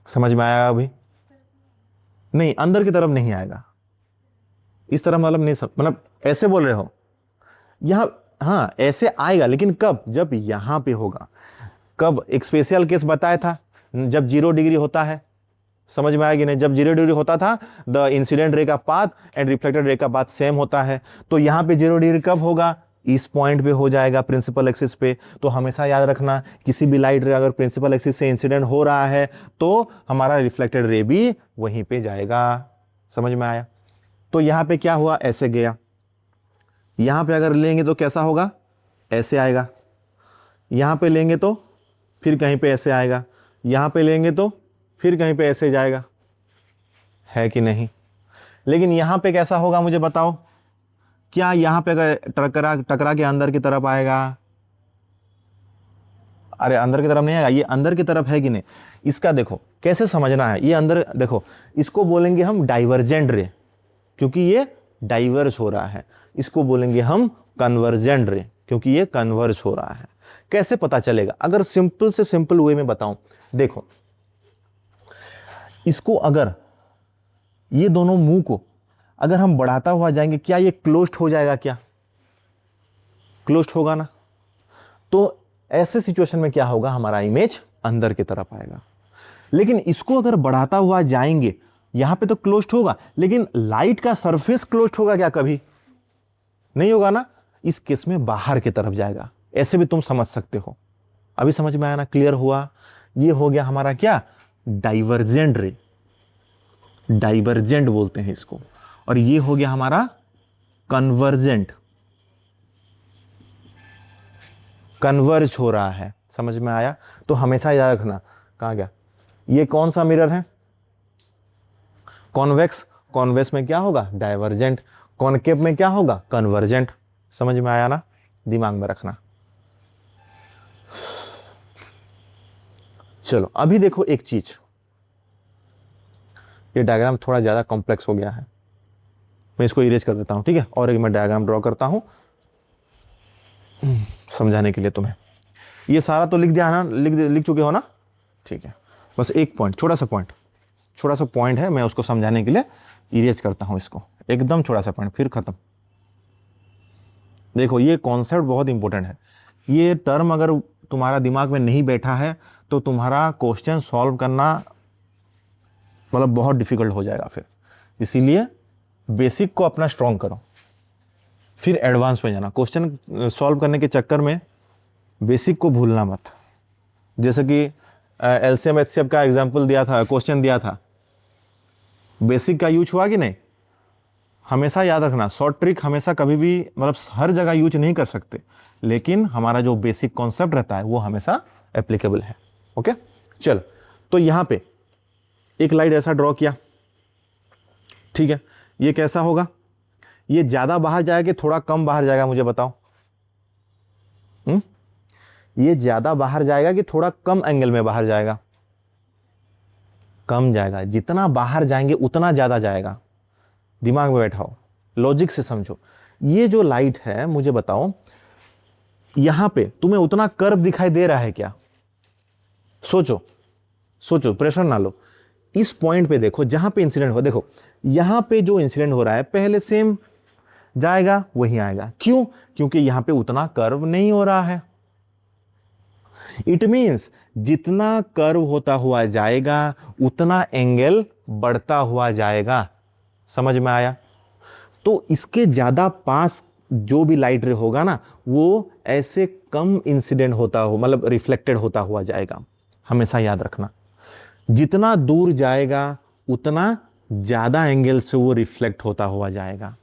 समझ में आया अभी? नहीं, अंदर की तरफ नहीं आएगा। इस तरह मतलब नहीं, मतलब ऐसे बोल रहे हो यहां? हाँ, ऐसे आएगा, लेकिन कब? जब यहां पे होगा। कब? एक स्पेशल केस बताया था, जब 0 डिग्री होता है। समझ में आया कि नहीं? जब 0 डिग्री होता था, द इंसिडेंट रे का पाथ एंड रिफ्लेक्टेड रे का पाथ सेम होता है। तो यहां पे 0 डिग्री कब होगा? इस पॉइंट पे हो जाएगा, प्रिंसिपल एक्सिस पे। तो हमेशा याद रखना, किसी भी लाइट रे अगर प्रिंसिपल एक्सिस से इंसिडेंट हो रहा है तो हमारा रिफ्लेक्टेड रे भी वहीं पे जाएगा। समझ में आया? तो यहां पे क्या हुआ? ऐसे गया। यहां पे अगर लेंगे तो कैसा होगा? ऐसे आएगा। यहां पे लेंगे तो फिर कहीं पे ऐसे आएगा। यहां पे लेंगे तो फिर कहीं पे ऐसे जाएगा, है कि नहीं? लेकिन यहां पे कैसा होगा मुझे बताओ? क्या यहां पे अगर टकरा के अंदर की तरफ आएगा? अरे अंदर की तरफ नहीं आएगा, ये अंदर की तरफ है कि नहीं, इसका देखो कैसे समझना है। ये अंदर देखो, इसको बोलेंगे हम डाइवर्जेंट रे, क्योंकि ये डाइवर्स हो रहा है। इसको बोलेंगे हम कन्वर्जेंट रे, क्योंकि ये कन्वर्ज हो रहा है। कैसे पता चलेगा? अगर सिंपल से सिंपल वे में बताऊं, देखो इसको अगर ये दोनों मुंह को अगर हम बढ़ाता हुआ जाएंगे, क्या ये क्लोज्ड हो जाएगा? क्या क्लोज्ड होगा ना? तो ऐसे सिचुएशन में क्या होगा, हमारा इमेज अंदर की तरफ आएगा। लेकिन इसको अगर बढ़ाता हुआ जाएंगे, यहां पे तो क्लोज्ड होगा, लेकिन लाइट का सरफेस क्लोज्ड होगा क्या? कभी नहीं होगा ना। इस केस में बाहर की तरफ जाएगा। ऐसे भी तुम समझ सकते हो। अभी समझ में आया ना? क्लियर हुआ? ये हो गया हमारा क्या, डाइवर्जेंट रे, डाइवर्जेंट बोलते हैं इसको। और ये हो गया हमारा कन्वर्जेंट, कन्वर्ज हो रहा है। समझ में आया? तो हमेशा याद रखना। कहां गया? ये कौन सा मिरर है? कॉन्वेक्स। कॉन्वेक्स में क्या होगा? डाइवर्जेंट। कॉनकेव में क्या होगा? कन्वर्जेंट। समझ में आया ना? दिमाग में रखना। चलो अभी देखो एक चीज, ये डायग्राम थोड़ा ज्यादा कॉम्प्लेक्स हो गया है, मैं इसको इरेज कर देता हूं, ठीक है? और एक मैं डायग्राम ड्रॉ करता हूं समझाने के लिए तुम्हें। ये सारा तो लिख दिया ना, लिख चुके हो ना? ठीक है, बस एक पॉइंट, छोटा सा पॉइंट है, मैं उसको समझाने के लिए इरेज करता हूं इसको, एकदम छोटा सा पॉइंट, फिर खत्म। देखो ये कॉन्सेप्ट बहुत इंपॉर्टेंट है। ये टर्म अगर तुम्हारा दिमाग में नहीं बैठा है तो तुम्हारा क्वेश्चन सॉल्व करना मतलब बहुत डिफिकल्ट हो जाएगा फिर। इसीलिए बेसिक को अपना स्ट्रॉन्ग करो, फिर एडवांस में जाना। क्वेश्चन सॉल्व करने के चक्कर में बेसिक को भूलना मत। जैसे कि एलसीएम एचसीएफ का एग्जांपल दिया था, क्वेश्चन दिया था, बेसिक का यूज हुआ कि नहीं? हमेशा याद रखना, शॉर्ट ट्रिक हमेशा कभी भी मतलब हर जगह यूज नहीं कर सकते, लेकिन हमारा जो बेसिक कॉन्सेप्ट रहता है वो हमेशा एप्लीकेबल है। ओके चल, तो यहां पे एक लाइट ऐसा ड्रॉ किया, ठीक है? ये कैसा होगा? ये ज्यादा बाहर जाएगा कि थोड़ा कम बाहर जाएगा, मुझे बताओ। ये ज्यादा बाहर जाएगा कि थोड़ा कम एंगल में बाहर जाएगा? कम जाएगा। जितना बाहर जाएंगे उतना ज्यादा जाएगा। दिमाग में बैठाओ, लॉजिक से समझो। ये जो लाइट है, मुझे बताओ यहां पे तुम्हें उतना कर्व दिखाई दे रहा है क्या? सोचो, प्रेशर ना लो। इस पॉइंट पे देखो जहां पे इंसिडेंट हो, देखो यहां पे जो इंसिडेंट हो रहा है पहले सेम जाएगा, वही आएगा। क्यों? क्योंकि यहां पे उतना कर्व नहीं हो रहा है। इट मींस जितना कर्व होता हुआ जाएगा उतना एंगल बढ़ता हुआ जाएगा। समझ में आया? तो इसके ज्यादा पास जो भी लाइट रे होगा ना, वो ऐसे कम इंसिडेंट होता हो, मतलब रिफ्लेक्टेड होता हुआ जाएगा। हमेशा याद रखना, जितना दूर जाएगा उतना ज्यादा एंगल से वो रिफ्लेक्ट होता हुआ जाएगा।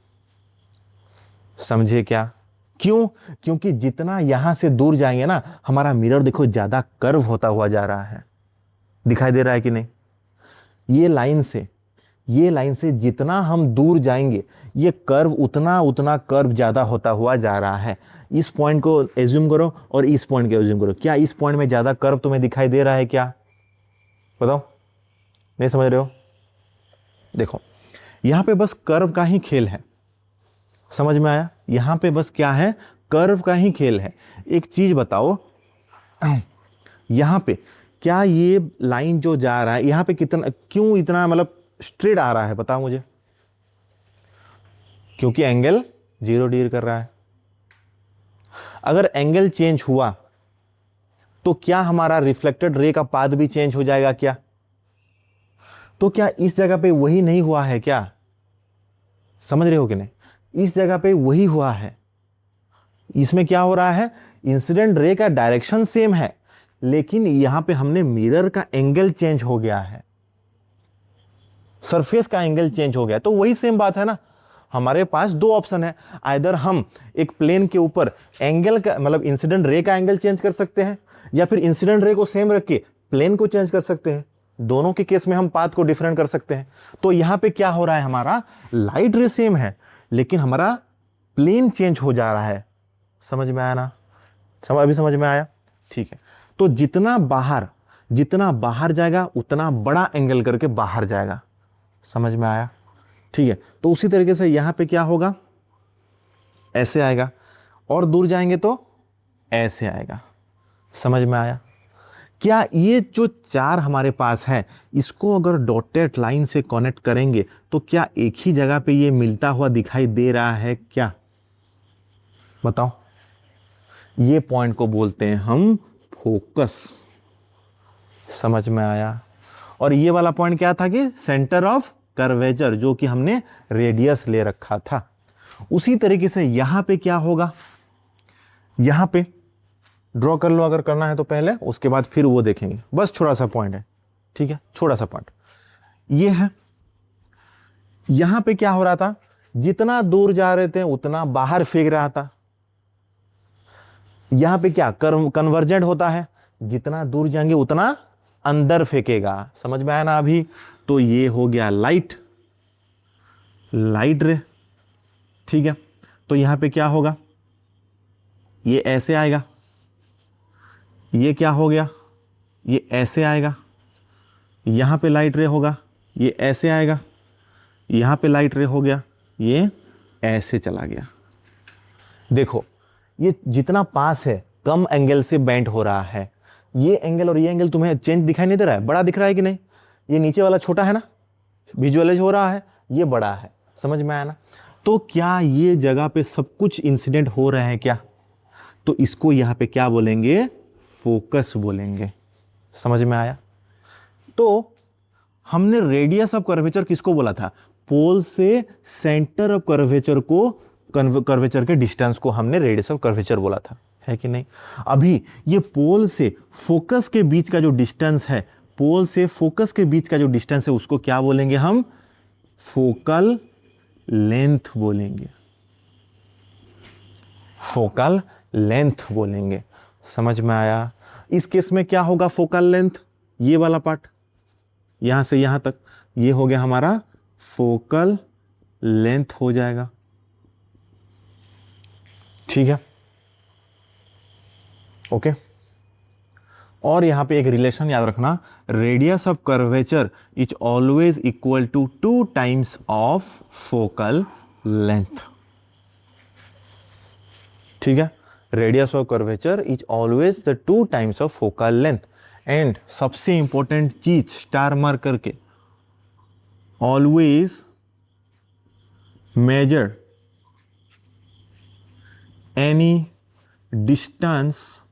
समझे क्या? क्यों? क्योंकि जितना यहां से दूर जाएंगे ना, हमारा मिरर देखो ज्यादा कर्व होता हुआ जा रहा है। दिखाई दे रहा है कि नहीं? ये लाइन से जितना हम दूर जाएंगे, ये कर्व उतना कर्व ज्यादा होता हुआ जा रहा है। इस पॉइंट को एज्यूम करो और इस पॉइंट को एज्यूम करो। क्या इस पॉइंट में ज्यादा कर्व तुम्हें दिखाई दे रहा है क्या? बताओ, नहीं समझ रहे हो? देखो यहां पे बस कर्व का ही खेल है। समझ में आया? यहां पे बस क्या है? कर्व का ही खेल है। एक चीज बताओ, यहां पे क्या ये लाइन जो जा रहा है यहां पे कितना, क्यों इतना मतलब स्ट्रेट आ रहा है? बताओ मुझे। क्योंकि एंगल 0 डिग्री कर रहा है। अगर एंगल चेंज हुआ तो क्या हमारा रिफ्लेक्टेड रे का पाथ भी चेंज हो जाएगा क्या? तो क्या इस जगह पे वही नहीं हुआ है क्या? समझ रहे हो कि नहीं? इस जगह पे वही हुआ है। इसमें क्या हो रहा है? इंसिडेंट रे का डायरेक्शन सेम है, लेकिन यहां पे हमने मिरर का एंगल चेंज हो गया है, सरफेस का एंगल चेंज हो गया। तो वही सेम बात है ना। हमारे पास दो ऑप्शन है, आइदर हम एक प्लेन के ऊपर एंगल का मतलब इंसिडेंट रे का एंगल चेंज कर सकते हैं, या फिर इंसिडेंट रे को सेम रख के प्लेन को चेंज कर सकते हैं। दोनों के केस में हम पाथ को डिफरेंट कर सकते हैं। तो यहां पे क्या हो रहा है? हमारा लाइट रे सेम है, लेकिन हमारा प्लेन चेंज हो जा रहा है। समझ में आया ना? अभी समझ में आया? ठीक है। तो जितना बाहर जाएगा उतना बड़ा एंगल करके बाहर जाएगा। समझ में आया? ठीक है, तो उसी तरीके से यहां पे क्या होगा, ऐसे आएगा, और दूर जाएंगे तो ऐसे आएगा। समझ में आया? क्या ये जो चार हमारे पास है, इसको अगर डॉटेड लाइन से कनेक्ट करेंगे तो क्या एक ही जगह पे ये मिलता हुआ दिखाई दे रहा है क्या? बताओ। ये पॉइंट को बोलते हैं हम फोकस। समझ में आया? और ये वाला पॉइंट क्या था कि सेंटर ऑफ कर्वेचर, जो कि हमने रेडियस ले रखा था। उसी तरीके से यहां पे क्या होगा, यहां पे ड्रॉ कर लो अगर करना है तो पहले, उसके बाद फिर वो देखेंगे। बस छोटा सा पॉइंट है, ठीक है, छोटा सा पॉइंट ये है। यहां पे क्या हो रहा था, जितना दूर जा रहे थे उतना बाहर फेंक रहा था। यहां पे क्या कन्वर्जेंट होता है, जितना दूर जाएंगे उतना अंदर फेंकेगा। समझ में आया ना अभी? तो ये हो गया लाइट रे, ठीक है। तो यहां पे क्या होगा, ये ऐसे आएगा, ये क्या हो गया, ये ऐसे आएगा, यहां पे लाइट रे होगा, ये ऐसे आएगा, यहां पे लाइट रे हो गया, ये ऐसे चला गया। देखो ये जितना पास है कम एंगल से बेंड हो रहा है। ये एंगल और ये एंगल तुम्हें चेंज दिखाई नहीं दे रहा है? बड़ा दिख रहा है कि नहीं? ये नीचे वाला छोटा है ना, विजुअलाइज हो रहा है, ये बड़ा है। समझ में आया ना? तो क्या ये जगह पे सब कुछ इंसिडेंट हो रहे हैं क्या? तो इसको यहां पे क्या बोलेंगे, फोकस बोलेंगे। समझ में आया? तो हमने रेडियस ऑफ कर्वेचर किसको बोला था, पोल से सेंटर ऑफ कर्वेचर को, कर्वेचर के डिस्टेंस को हमने रेडियस ऑफ कर्वेचर बोला था, है कि नहीं? अभी ये पोल से फोकस के बीच का जो डिस्टेंस है, पोल से फोकस के बीच का जो डिस्टेंस है, उसको क्या बोलेंगे हम, फोकल लेंथ बोलेंगे। फोकल लेंथ बोलेंगे। समझ में आया? इस केस में क्या होगा, फोकल लेंथ, ये वाला पार्ट यहां से यहां तक, ये हो गया हमारा फोकल लेंथ हो जाएगा। ठीक है, ओके। और यहां पे एक रिलेशन याद रखना, radius of curvature is always equal to 2 times of focal length. ठीक है, radius of curvature is always the 2 times of focal length. And सबसे इंपॉर्टेंट चीज स्टार मार्क करके, always measure any distance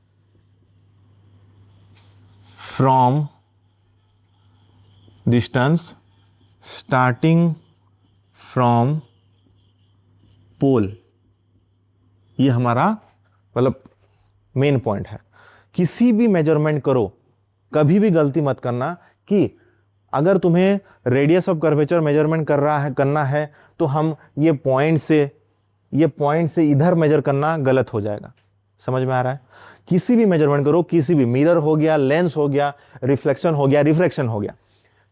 from starting from pole. ये हमारा मतलब main point है। किसी भी मेजरमेंट करो, कभी भी गलती मत करना कि अगर तुम्हें रेडियस ऑफ कर्वेचर मेजरमेंट करना है तो हम ये पॉइंट से इधर मेजर करना गलत हो जाएगा। समझ में आ रहा है? किसी भी मेजरमेंट करो, किसी भी, मिरर हो गया, लेंस हो गया, रिफ्लेक्शन हो गया, रिफ्रैक्शन हो गया,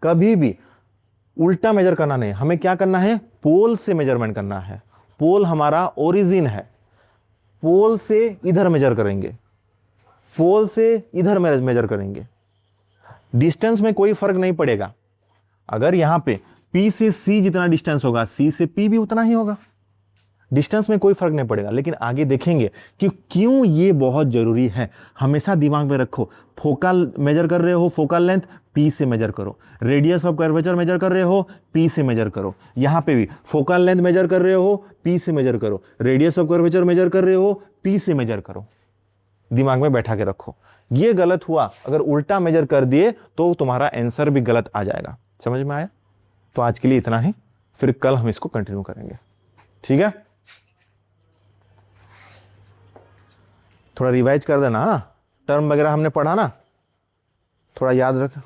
कभी भी उल्टा मेजर करना नहीं। हमें क्या करना है, पोल से मेजरमेंट करना है। पोल हमारा ओरिजिन है, पोल से इधर मेजर करेंगे, पोल से इधर मेजर करेंगे। डिस्टेंस में कोई फर्क नहीं पड़ेगा। अगर यहां पे P से C जितना डिस्टेंस होगा, C से P भी उतना ही होगा। डिस्टेंस में कोई फर्क नहीं पड़ेगा। लेकिन आगे देखेंगे कि क्यों ये बहुत जरूरी है। हमेशा दिमाग में रखो, फोकल मेजर कर रहे हो, फोकल लेंथ P से मेजर करो। रेडियस ऑफ कर्वेचर मेजर कर रहे हो, P से मेजर करो। यहां पे भी फोकल लेंथ मेजर कर रहे हो, P से मेजर करो। रेडियस ऑफ कर्वेचर मेजर कर रहे हो, P से मेजर करो। दिमाग में बैठा के रखो। ये गलत हुआ, अगर उल्टा मेजर कर दिए तो तुम्हारा आंसर भी गलत आ जाएगा। समझ में आया? तो आज के लिए इतना ही, फिर कल हम इसको कंटिन्यू करेंगे। ठीक है, थोड़ा रिवाइज कर देना, टर्म वगैरह हमने पढ़ा ना, थोड़ा याद रख।